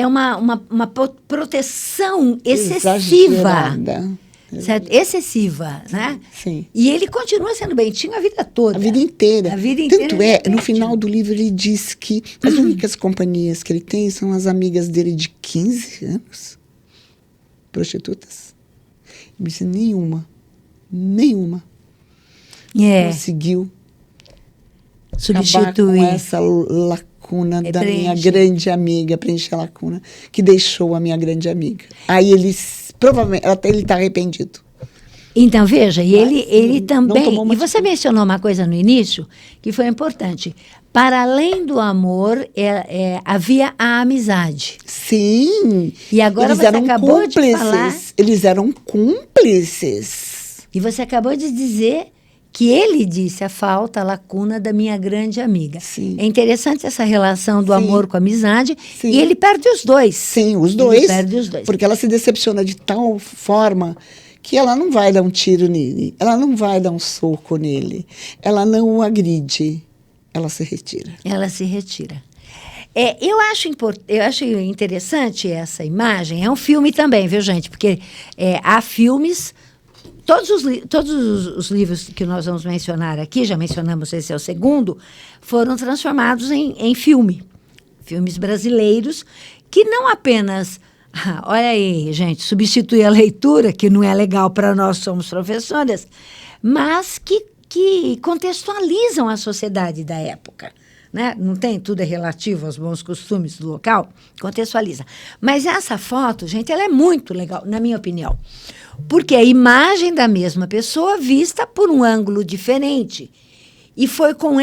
uma proteção excessiva. Exagerada. Certo? Excessiva, né? Sim. E ele continua sendo Bentinho a vida toda. A vida inteira. Tanto no Bentinho. final do livro ele diz que as únicas companhias que ele tem são as amigas dele de 15 anos, prostitutas. Ele disse, nenhuma conseguiu substituir acabar com essa lacuna da minha grande amiga, preencher a lacuna que deixou a minha grande amiga. Aí provavelmente, ele está arrependido. Então, veja, e ele também... E você mencionou uma coisa no início que foi importante. Para além do amor, havia a amizade. Sim. E agora você acabou de falar... Eles eram cúmplices. E você acabou de dizer que ele disse a lacuna da minha grande amiga. Sim. É interessante essa relação do amor com a amizade. Sim. E ele perde os dois. Sim, os dois. Ele perde os dois. Porque ela se decepciona de tal forma que ela não vai dar um tiro nele, ela não vai dar um soco nele, ela não o agride, ela se retira. Ela se retira. Eu acho interessante essa imagem. É um filme também, viu, gente? Porque há filmes Todos os livros que nós vamos mencionar aqui, já mencionamos, esse é o segundo, foram transformados em filmes brasileiros, que não apenas, olha aí, gente, substitui a leitura, que não é legal para nós, somos professoras, mas que contextualizam a sociedade da época. Né? Não tem, tudo é relativo aos bons costumes do local, contextualiza. Mas essa foto, gente, ela é muito legal, na minha opinião, porque é a imagem da mesma pessoa vista por um ângulo diferente. E foi com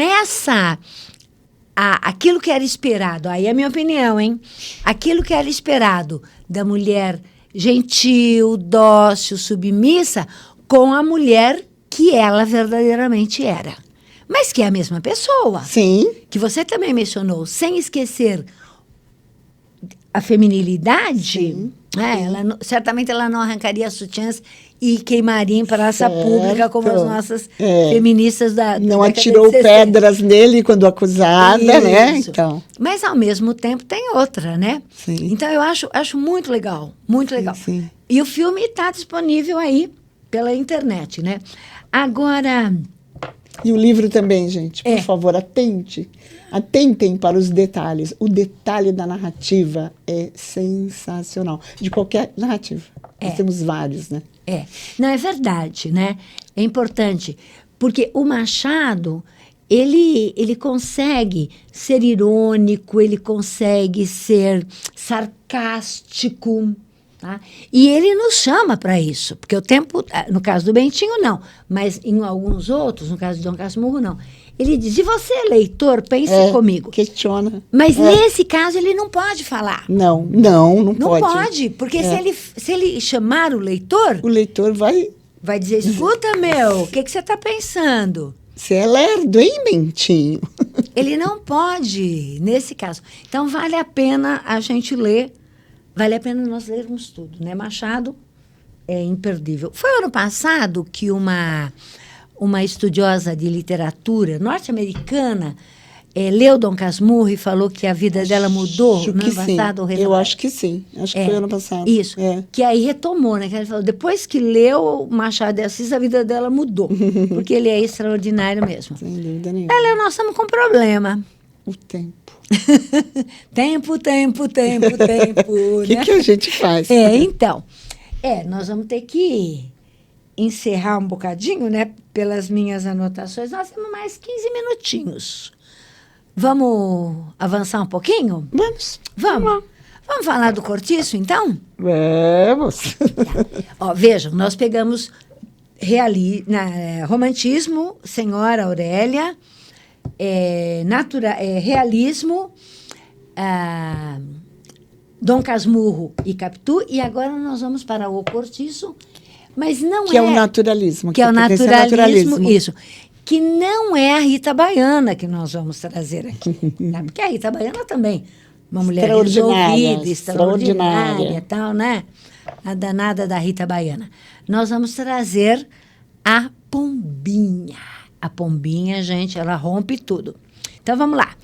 aquilo que era esperado, aí é a minha opinião, hein? Aquilo que era esperado da mulher gentil, dócil, submissa, com a mulher que ela verdadeiramente era. Mas que é a mesma pessoa. Sim. Que você também mencionou, sem esquecer a feminilidade. Sim. Certamente ela não arrancaria sutiãs e queimaria em praça pública como as nossas feministas da não atirou pedras nele quando acusada, né? Então. Mas, ao mesmo tempo, tem outra, né? Sim. Então, eu acho muito legal, muito legal. Sim. E o filme está disponível aí pela internet, né? Agora... E o livro também, gente, por favor, atentem para os detalhes. O detalhe da narrativa é sensacional. De qualquer narrativa. Nós temos vários, né? Não, é verdade, né? É importante. Porque o Machado, ele consegue ser irônico, ele consegue ser sarcástico. Tá? E ele nos chama para isso, porque o tempo, no caso do Bentinho, não, mas em alguns outros, no caso de Dom Casmurro, não. Ele diz, e você, leitor, pense comigo. Questiona. Mas nesse caso ele não pode falar. Não pode. Não pode, porque se ele chamar o leitor vai dizer, escuta, meu, o que você está pensando? Você é lerdo, hein, Bentinho? Ele não pode, nesse caso. Então, vale a pena a gente ler. Vale a pena nós lermos tudo, né? Machado é imperdível. Foi ano passado que uma estudiosa de literatura norte-americana leu Dom Casmurro e falou que a vida dela mudou no ano passado. Eu acho que sim. Acho que foi ano passado. Isso. Que aí retomou, né? Que ela falou, depois que leu Machado de Assis, a vida dela mudou. Porque ele é extraordinário mesmo. Sem dúvida nenhuma. Nós estamos com um problema. O tempo. tempo. O que a gente faz? Então. Nós vamos ter que encerrar um bocadinho, né? Pelas minhas anotações. Nós temos mais 15 minutinhos. Vamos avançar um pouquinho? Vamos. Vamos falar do Cortiço, então? Vamos. Tá. Vejam, nós pegamos romantismo, Senhora Aurélia, realismo, Dom Casmurro e Capitu, e agora nós vamos para o Cortiço, mas não que é o naturalismo. Que é o naturalismo, isso. Que não é a Rita Baiana que nós vamos trazer aqui. Tá? Porque a Rita Baiana também, uma mulher resolvida, extraordinária, tal, né? A danada da Rita Baiana. Nós vamos trazer a Pombinha. A Pombinha, gente, ela rompe tudo. Então, vamos lá.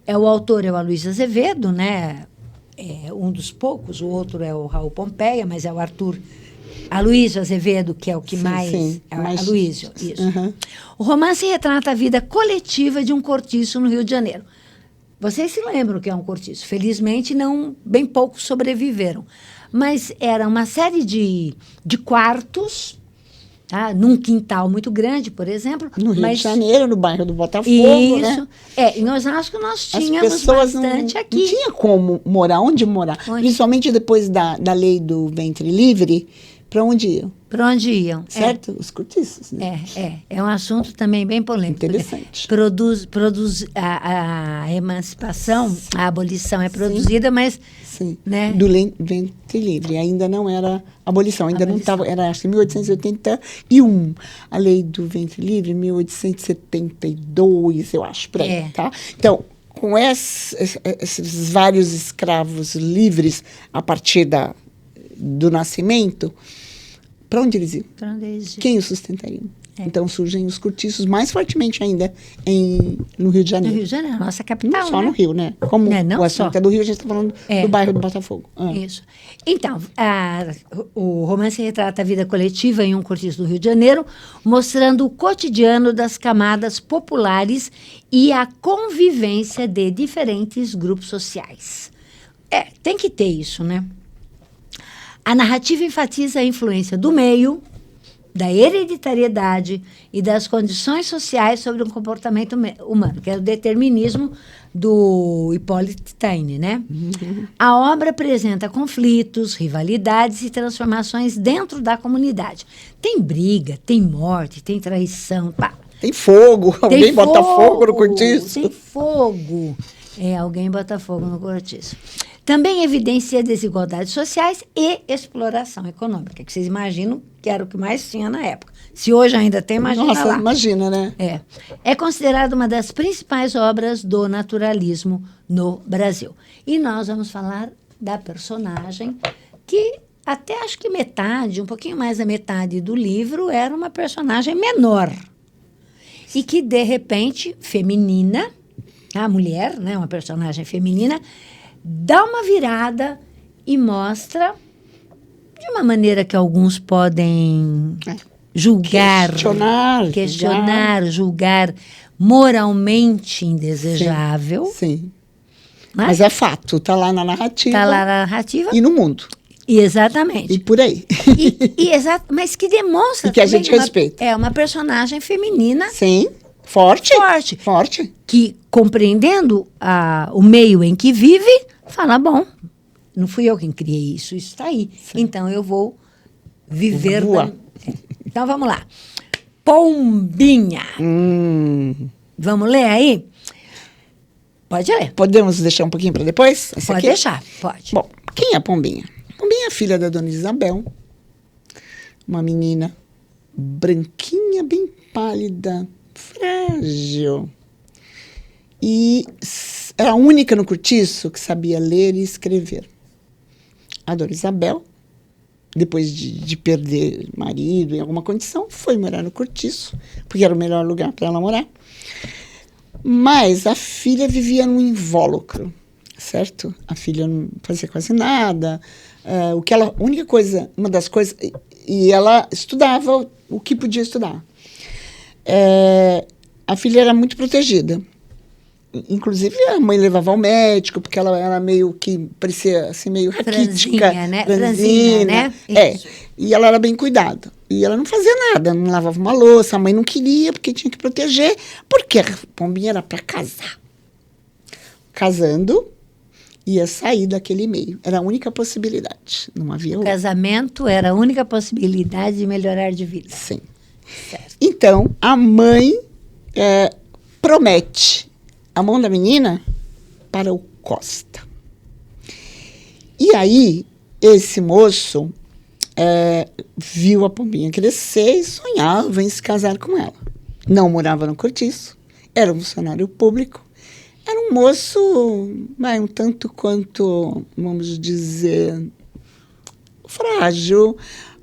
O autor é o Aloysio Azevedo, né? É um dos poucos. O outro é o Raul Pompeia, mas é o Aloysio Azevedo, que é o que mais... Aloysio, isso. Uhum. O romance retrata a vida coletiva de um cortiço no Rio de Janeiro. Vocês se lembram o que é um cortiço? Felizmente, bem poucos sobreviveram. Mas era uma série de quartos... Tá? Num quintal muito grande, por exemplo. No Rio de Janeiro, no bairro do Botafogo, isso, né? Em Osasco nós tínhamos bastante aqui. Não tinha como onde morar. Principalmente depois da lei do ventre livre, para onde iam? Para onde iam. Certo? Os cortiços, né? É um assunto também bem polêmico. Interessante. A emancipação, a abolição é produzida, mas... Sim, né? do ventre livre. Ainda não era abolição, não estava, era acho que 1881. A lei do ventre livre, 1872, eu acho, por aí, tá? Então, com esses vários escravos livres a partir do nascimento, para onde eles iam? Para onde eles iam? Quem os sustentaria? Então surgem os cortiços mais fortemente ainda no Rio de No Rio. Rio de Janeiro, nossa capital, Não só né? no Rio, né? Como Não o assunto só. é do Rio, a gente está falando do bairro do Botafogo. Isso. Então, o romance retrata a vida coletiva em um cortiço do Rio de Janeiro, mostrando o cotidiano das camadas populares e a convivência de diferentes grupos sociais. Tem que ter isso, né? A narrativa enfatiza a influência do meio, da hereditariedade e das condições sociais sobre o comportamento humano, que é o determinismo do Hippolyte Taine, né? A obra apresenta conflitos, rivalidades e transformações dentro da comunidade. Tem briga, tem morte, tem traição, pá. Tem fogo, alguém bota fogo no cortiço. Tem fogo. Alguém bota fogo no cortiço. Também evidencia desigualdades sociais e exploração econômica, que vocês imaginam que era o que mais tinha na época. Se hoje ainda tem, imagina Nossa, lá. imagina, né? É considerada uma das principais obras do naturalismo no Brasil. E nós vamos falar da personagem que até acho que metade, um pouquinho mais da metade do livro, era uma personagem menor. E que, de repente, feminina, a mulher, né, uma personagem feminina, dá uma virada e mostra, de uma maneira que alguns podem questionar, julgar moralmente indesejável. Sim. Né? Mas é fato, está lá na narrativa. Está lá na narrativa. E no mundo. Exatamente. E por aí. Mas que demonstra e que a gente respeita. É uma personagem feminina. Sim. Forte. Que, compreendendo o meio em que vive, fala, bom, não fui eu quem criei isso está aí. Sim. Então, eu vou viver... Então, vamos lá. Pombinha. Vamos ler aí? Pode ler. Podemos deixar um pouquinho para depois? Pode deixar, pode. Bom, quem é a Pombinha? Pombinha é filha da dona Isabel, uma menina branquinha, bem pálida, frágil. E era a única no cortiço que sabia ler e escrever. A dona Isabel, depois de perder marido em alguma condição, foi morar no cortiço, porque era o melhor lugar para ela morar. Mas a filha vivia num invólucro, certo? A filha não fazia quase nada. Uma das coisas... E ela estudava o que podia estudar. A filha era muito protegida. Inclusive, a mãe levava ao médico, porque ela era meio que, parecia assim, meio raquítica. Franzina, né? E ela era bem cuidada. E ela não fazia nada, não lavava uma louça, a mãe não queria, porque tinha que proteger, porque a Pombinha era para casar. Casando, ia sair daquele meio. Era a única possibilidade, não havia outra. O casamento era a única possibilidade de melhorar de vida. Sim. Certo. Então, a mãe promete a mão da menina para o Costa. E aí, esse moço viu a Pombinha crescer e sonhava em se casar com ela. Não morava no cortiço, era um funcionário público, era um moço, um tanto quanto, vamos dizer, frágil,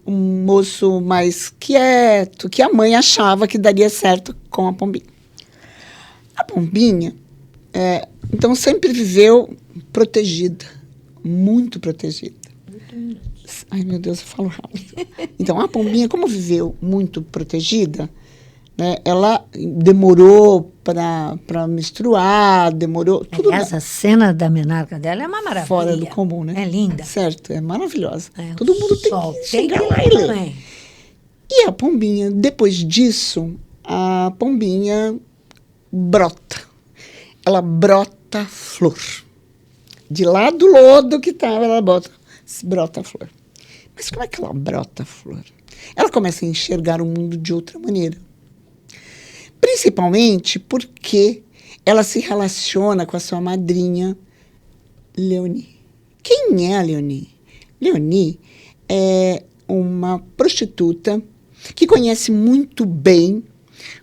um moço mais quieto, que a mãe achava que daria certo com a Pombinha. A Pombinha, então, sempre viveu protegida, muito protegida. Ai, meu Deus, eu falo rápido. Então, a Pombinha, como viveu muito protegida, né, ela demorou para menstruar, demorou... Tudo essa cena da menarca dela é uma maravilha. Fora do comum, né? É linda. Certo, é maravilhosa. Todo mundo tem que chegar lá e ler. E a Pombinha, depois disso, a Pombinha brota. Ela brota flor. De lá do lodo que estava, ela brota flor. Mas como é que ela brota flor? Ela começa a enxergar o mundo de outra maneira. Principalmente porque ela se relaciona com a sua madrinha, Leonie. Quem é a Leonie? Leonie é uma prostituta que conhece muito bem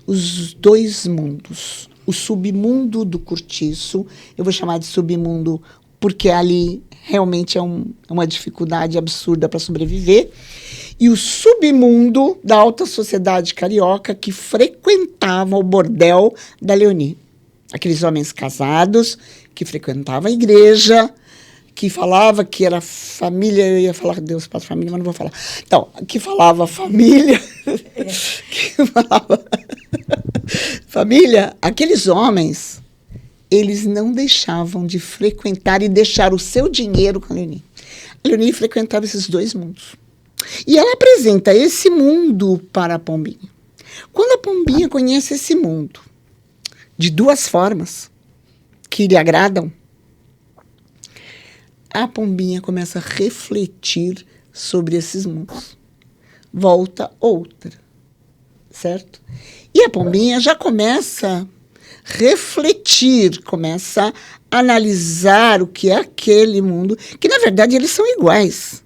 os dois mundos. O submundo do cortiço, eu vou chamar de submundo porque ali realmente é uma dificuldade absurda para sobreviver, e o submundo da alta sociedade carioca que frequentava o bordel da Leoni. Aqueles homens casados que frequentavam a igreja, que falava que era família, eu ia falar Deus, Pátria, Família, mas não vou falar. Então, que falava família, que falava família, aqueles homens, eles não deixavam de frequentar e deixar o seu dinheiro com a Leoni. A Leoni frequentava esses dois mundos. E ela apresenta esse mundo para a Pombinha. Quando a Pombinha conhece esse mundo, de duas formas, que lhe agradam, a Pombinha começa a refletir sobre esses mundos. Volta outra, certo? E a Pombinha já começa a refletir, começa a analisar o que é aquele mundo, que na verdade eles são iguais.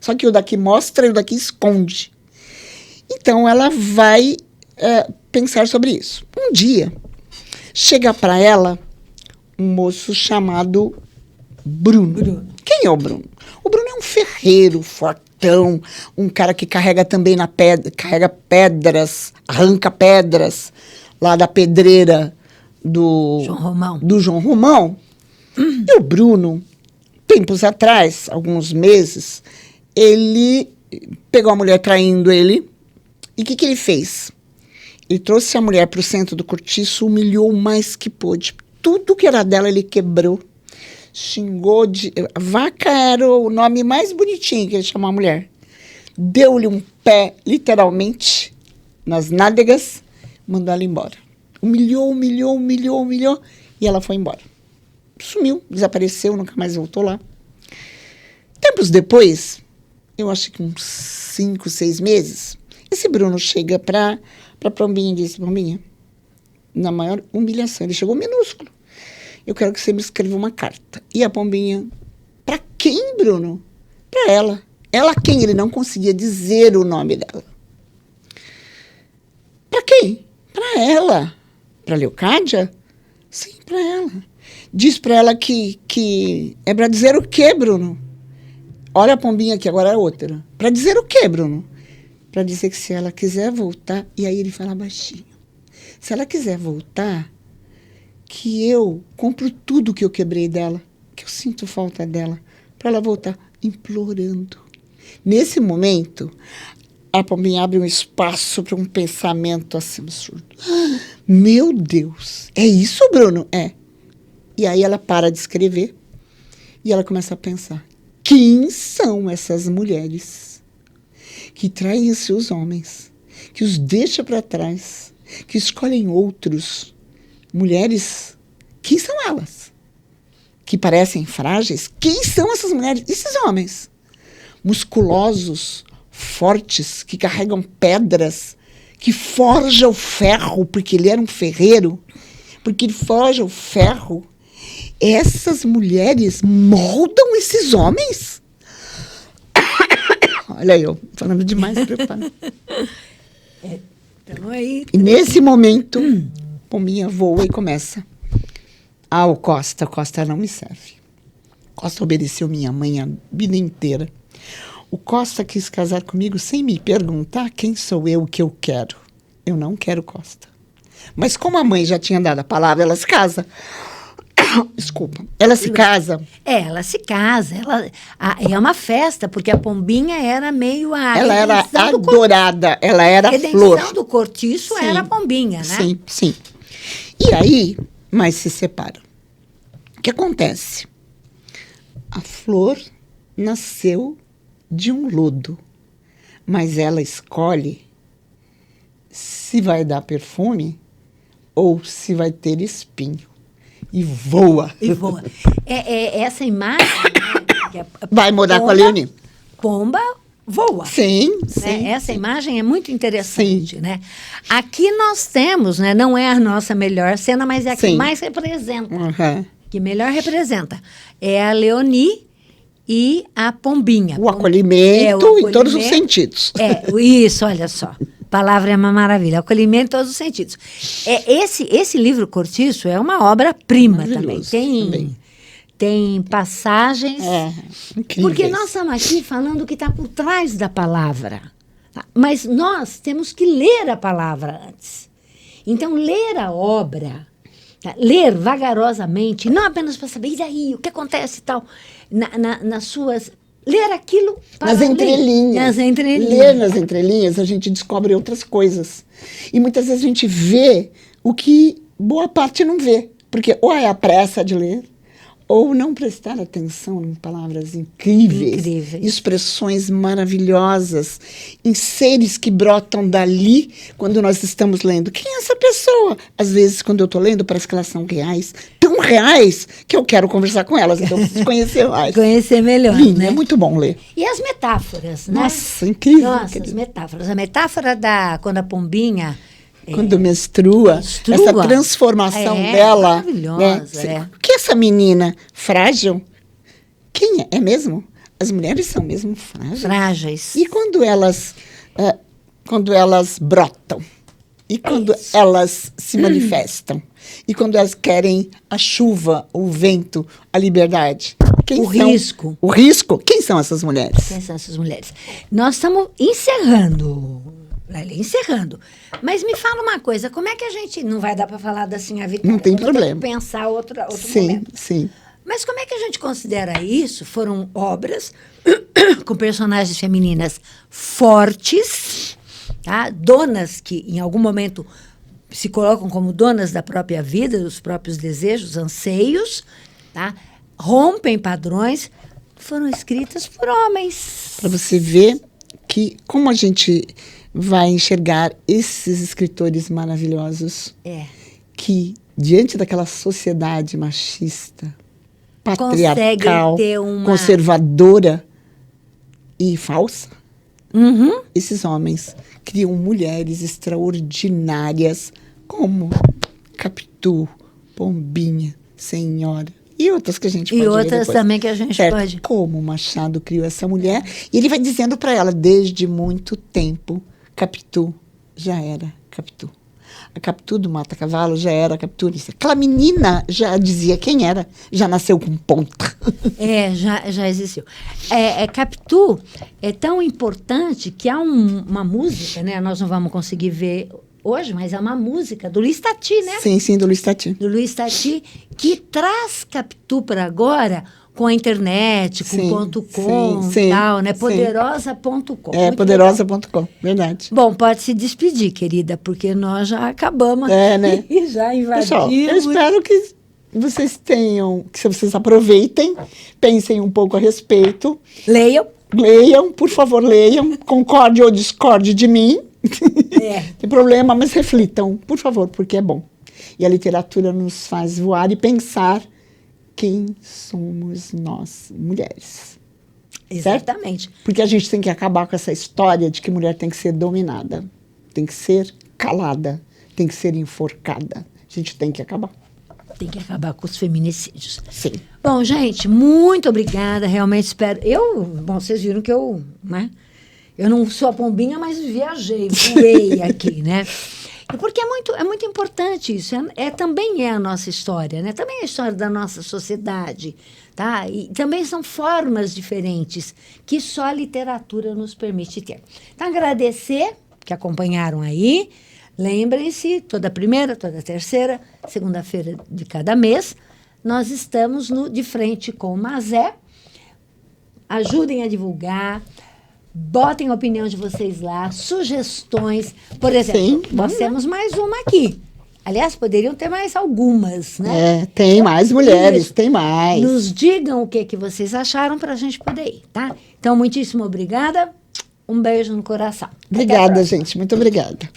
Só que o daqui mostra e o daqui esconde. Então ela vai pensar sobre isso. Um dia, chega para ela um moço chamado Bruno. Quem é o Bruno? O Bruno é um ferreiro fortão, um cara que carrega também carrega pedras, arranca pedras lá da pedreira do João Romão. E o Bruno, tempos atrás, alguns meses, ele pegou a mulher traindo ele. E o que ele fez? Ele trouxe a mulher para o centro do cortiço, humilhou o mais que pôde. Tudo que era dela ele quebrou. Xingou de... Vaca era o nome mais bonitinho que ele chamou a mulher. Deu-lhe um pé, literalmente, nas nádegas, mandou ela embora. Humilhou. E ela foi embora. Sumiu, desapareceu, nunca mais voltou lá. Tempos depois, eu acho que uns 5, 6 meses, esse Bruno chega para Pombinha e disse: Pombinha, na maior humilhação, ele chegou minúsculo. Eu quero que você me escreva uma carta. E a Pombinha, para quem, Bruno? Para ela. Ela quem? Ele não conseguia dizer o nome dela. Para quem? Para ela. Para Leocádia? Sim, para ela. Diz para ela que é para dizer o quê, Bruno? Olha a Pombinha aqui, agora é outra. Para dizer o quê, Bruno? Para dizer que se ela quiser voltar, e aí ele fala baixinho. Se ela quiser voltar, que eu compro tudo que eu quebrei dela, que eu sinto falta dela, para ela voltar, implorando. Nesse momento, a Pombinha abre um espaço para um pensamento assim absurdo. Meu Deus, é isso, Bruno? É. E aí ela para de escrever e ela começa a pensar: quem são essas mulheres que traem os seus homens, que os deixam para trás, que escolhem outros? Mulheres, quem são elas? Que parecem frágeis? Quem são essas mulheres? Esses homens, musculosos, fortes, que carregam pedras, que forjam o ferro, porque ele era um ferreiro, porque ele forja o ferro. Essas mulheres moldam esses homens? Olha eu, falando demais, preparado. Então aí... E nesse momento... Pombinha voa e começa. O Costa não me serve. Costa obedeceu minha mãe a vida inteira. O Costa quis casar comigo sem me perguntar quem sou eu, o que eu quero. Eu não quero Costa. Mas como a mãe já tinha dado a palavra, ela se casa. Desculpa. Ela se casa. Ela se casa. É uma festa, porque a Pombinha era meio a... Ela era adorada. Ela era a flor. A redenção do cortiço era a Pombinha, né? Sim, sim. E aí, mas se separam. O que acontece? A flor nasceu de um lodo, mas ela escolhe se vai dar perfume ou se vai ter espinho. E voa. Essa imagem... Né, vai morar com a Leoni. Pomba voa. Sim, né? sim. Essa imagem é muito interessante, né? Aqui nós temos, né? Não é a nossa melhor cena, mas é a que mais representa. Uhum. Que melhor representa. É a Leoni e a Pombinha. O acolhimento em todos os sentidos. Isso, olha só. A palavra é uma maravilha. Acolhimento em todos os sentidos. Esse livro Cortiço é uma obra-prima também. tem passagens. Incrível. Porque nós estamos aqui falando o que está por trás da palavra. Tá? Mas nós temos que ler a palavra antes. Então, ler a obra, tá? Ler vagarosamente, não apenas para saber, e daí, o que acontece e tal, nas suas... Ler aquilo para nas entrelinhas. Nas entrelinhas. Ler nas entrelinhas, a gente descobre outras coisas. E muitas vezes a gente vê o que boa parte não vê. Porque ou é a pressa de ler, ou não prestar atenção em palavras incríveis, expressões maravilhosas, em seres que brotam dali quando nós estamos lendo. Quem é essa pessoa? Às vezes, quando eu estou lendo, parece que elas são reais, tão reais, que eu quero conversar com elas, então eu preciso conhecer mais. Conhecer melhor, Lindo, né? É muito bom ler. E as metáforas, né? Nossa, incrível. Nossa, as metáforas. A metáfora quando a pombinha... Quando menstrua, essa transformação dela. Maravilhosa, né? O que é essa menina? Frágil? Quem é? É mesmo? As mulheres são mesmo frágeis. Frágeis. E quando elas brotam? E quando elas se manifestam? E quando elas querem a chuva, o vento, a liberdade? Risco. O risco? Quem são essas mulheres? Quem são essas mulheres? Nós estamos encerrando. Mas me fala uma coisa, como é que a gente... Não vai dar para falar da Sinha Vitória. Não tem problema. Tem que pensar outro sim, momento. Sim. Mas como é que a gente considera isso? Foram obras com personagens femininas fortes, tá? Donas que, em algum momento, se colocam como donas da própria vida, dos próprios desejos, anseios, tá? Rompem padrões, foram escritas por homens. Para você ver que como a gente vai enxergar esses escritores maravilhosos que, diante daquela sociedade machista, patriarcal, conservadora e falsa, esses homens criam mulheres extraordinárias como Capitu, Pombinha, Senhora. E outras que a gente pode ver depois. E outras também que a gente pode. Como Machado criou essa mulher. E ele vai dizendo para ela, desde muito tempo, Capitu já era Capitu. A Capitu do Mata-Cavalo já era Capitu. Aquela menina já dizia quem era, já nasceu com ponta. Já existiu. Capitu é tão importante que há uma música, né? Nós não vamos conseguir ver hoje, mas é uma música do Luiz Tati, né? Sim, do Luiz Tati. Do Luiz Tati, que traz Capitu para agora com a internet, com .com e tal, né? Poderosa.com. Poderosa.com, verdade. Bom, pode se despedir, querida, porque nós já acabamos né? e já invadimos. Pessoal, eu espero que vocês vocês aproveitem, pensem um pouco a respeito. Leiam, por favor, leiam. Concorde ou discorde de mim. Tem problema, mas reflitam, por favor, porque é bom. E a literatura nos faz voar e pensar quem somos nós, mulheres. Exatamente. Certo? Porque a gente tem que acabar com essa história de que mulher tem que ser dominada, tem que ser calada, tem que ser enforcada. A gente tem que acabar. Tem que acabar com os feminicídios. Sim. Bom, gente, muito obrigada. Realmente espero... Bom, vocês viram que eu não sou a pombinha, mas voei aqui, né? Porque é muito importante isso. Também é a nossa história, né? Também é a história da nossa sociedade, tá? E também são formas diferentes que só a literatura nos permite ter. Então, agradecer que acompanharam aí. Lembrem-se, toda primeira, toda terceira, segunda-feira de cada mês, nós estamos De Frente com o Mazé. Ajudem a divulgar. Botem a opinião de vocês lá, sugestões. Por exemplo, nós temos mais uma aqui. Aliás, poderiam ter mais algumas, né? Tem mais mulheres, tem mais. Nos digam o que vocês acharam para a gente poder ir, tá? Então, muitíssimo obrigada. Um beijo no coração. Obrigada, gente. Muito obrigada.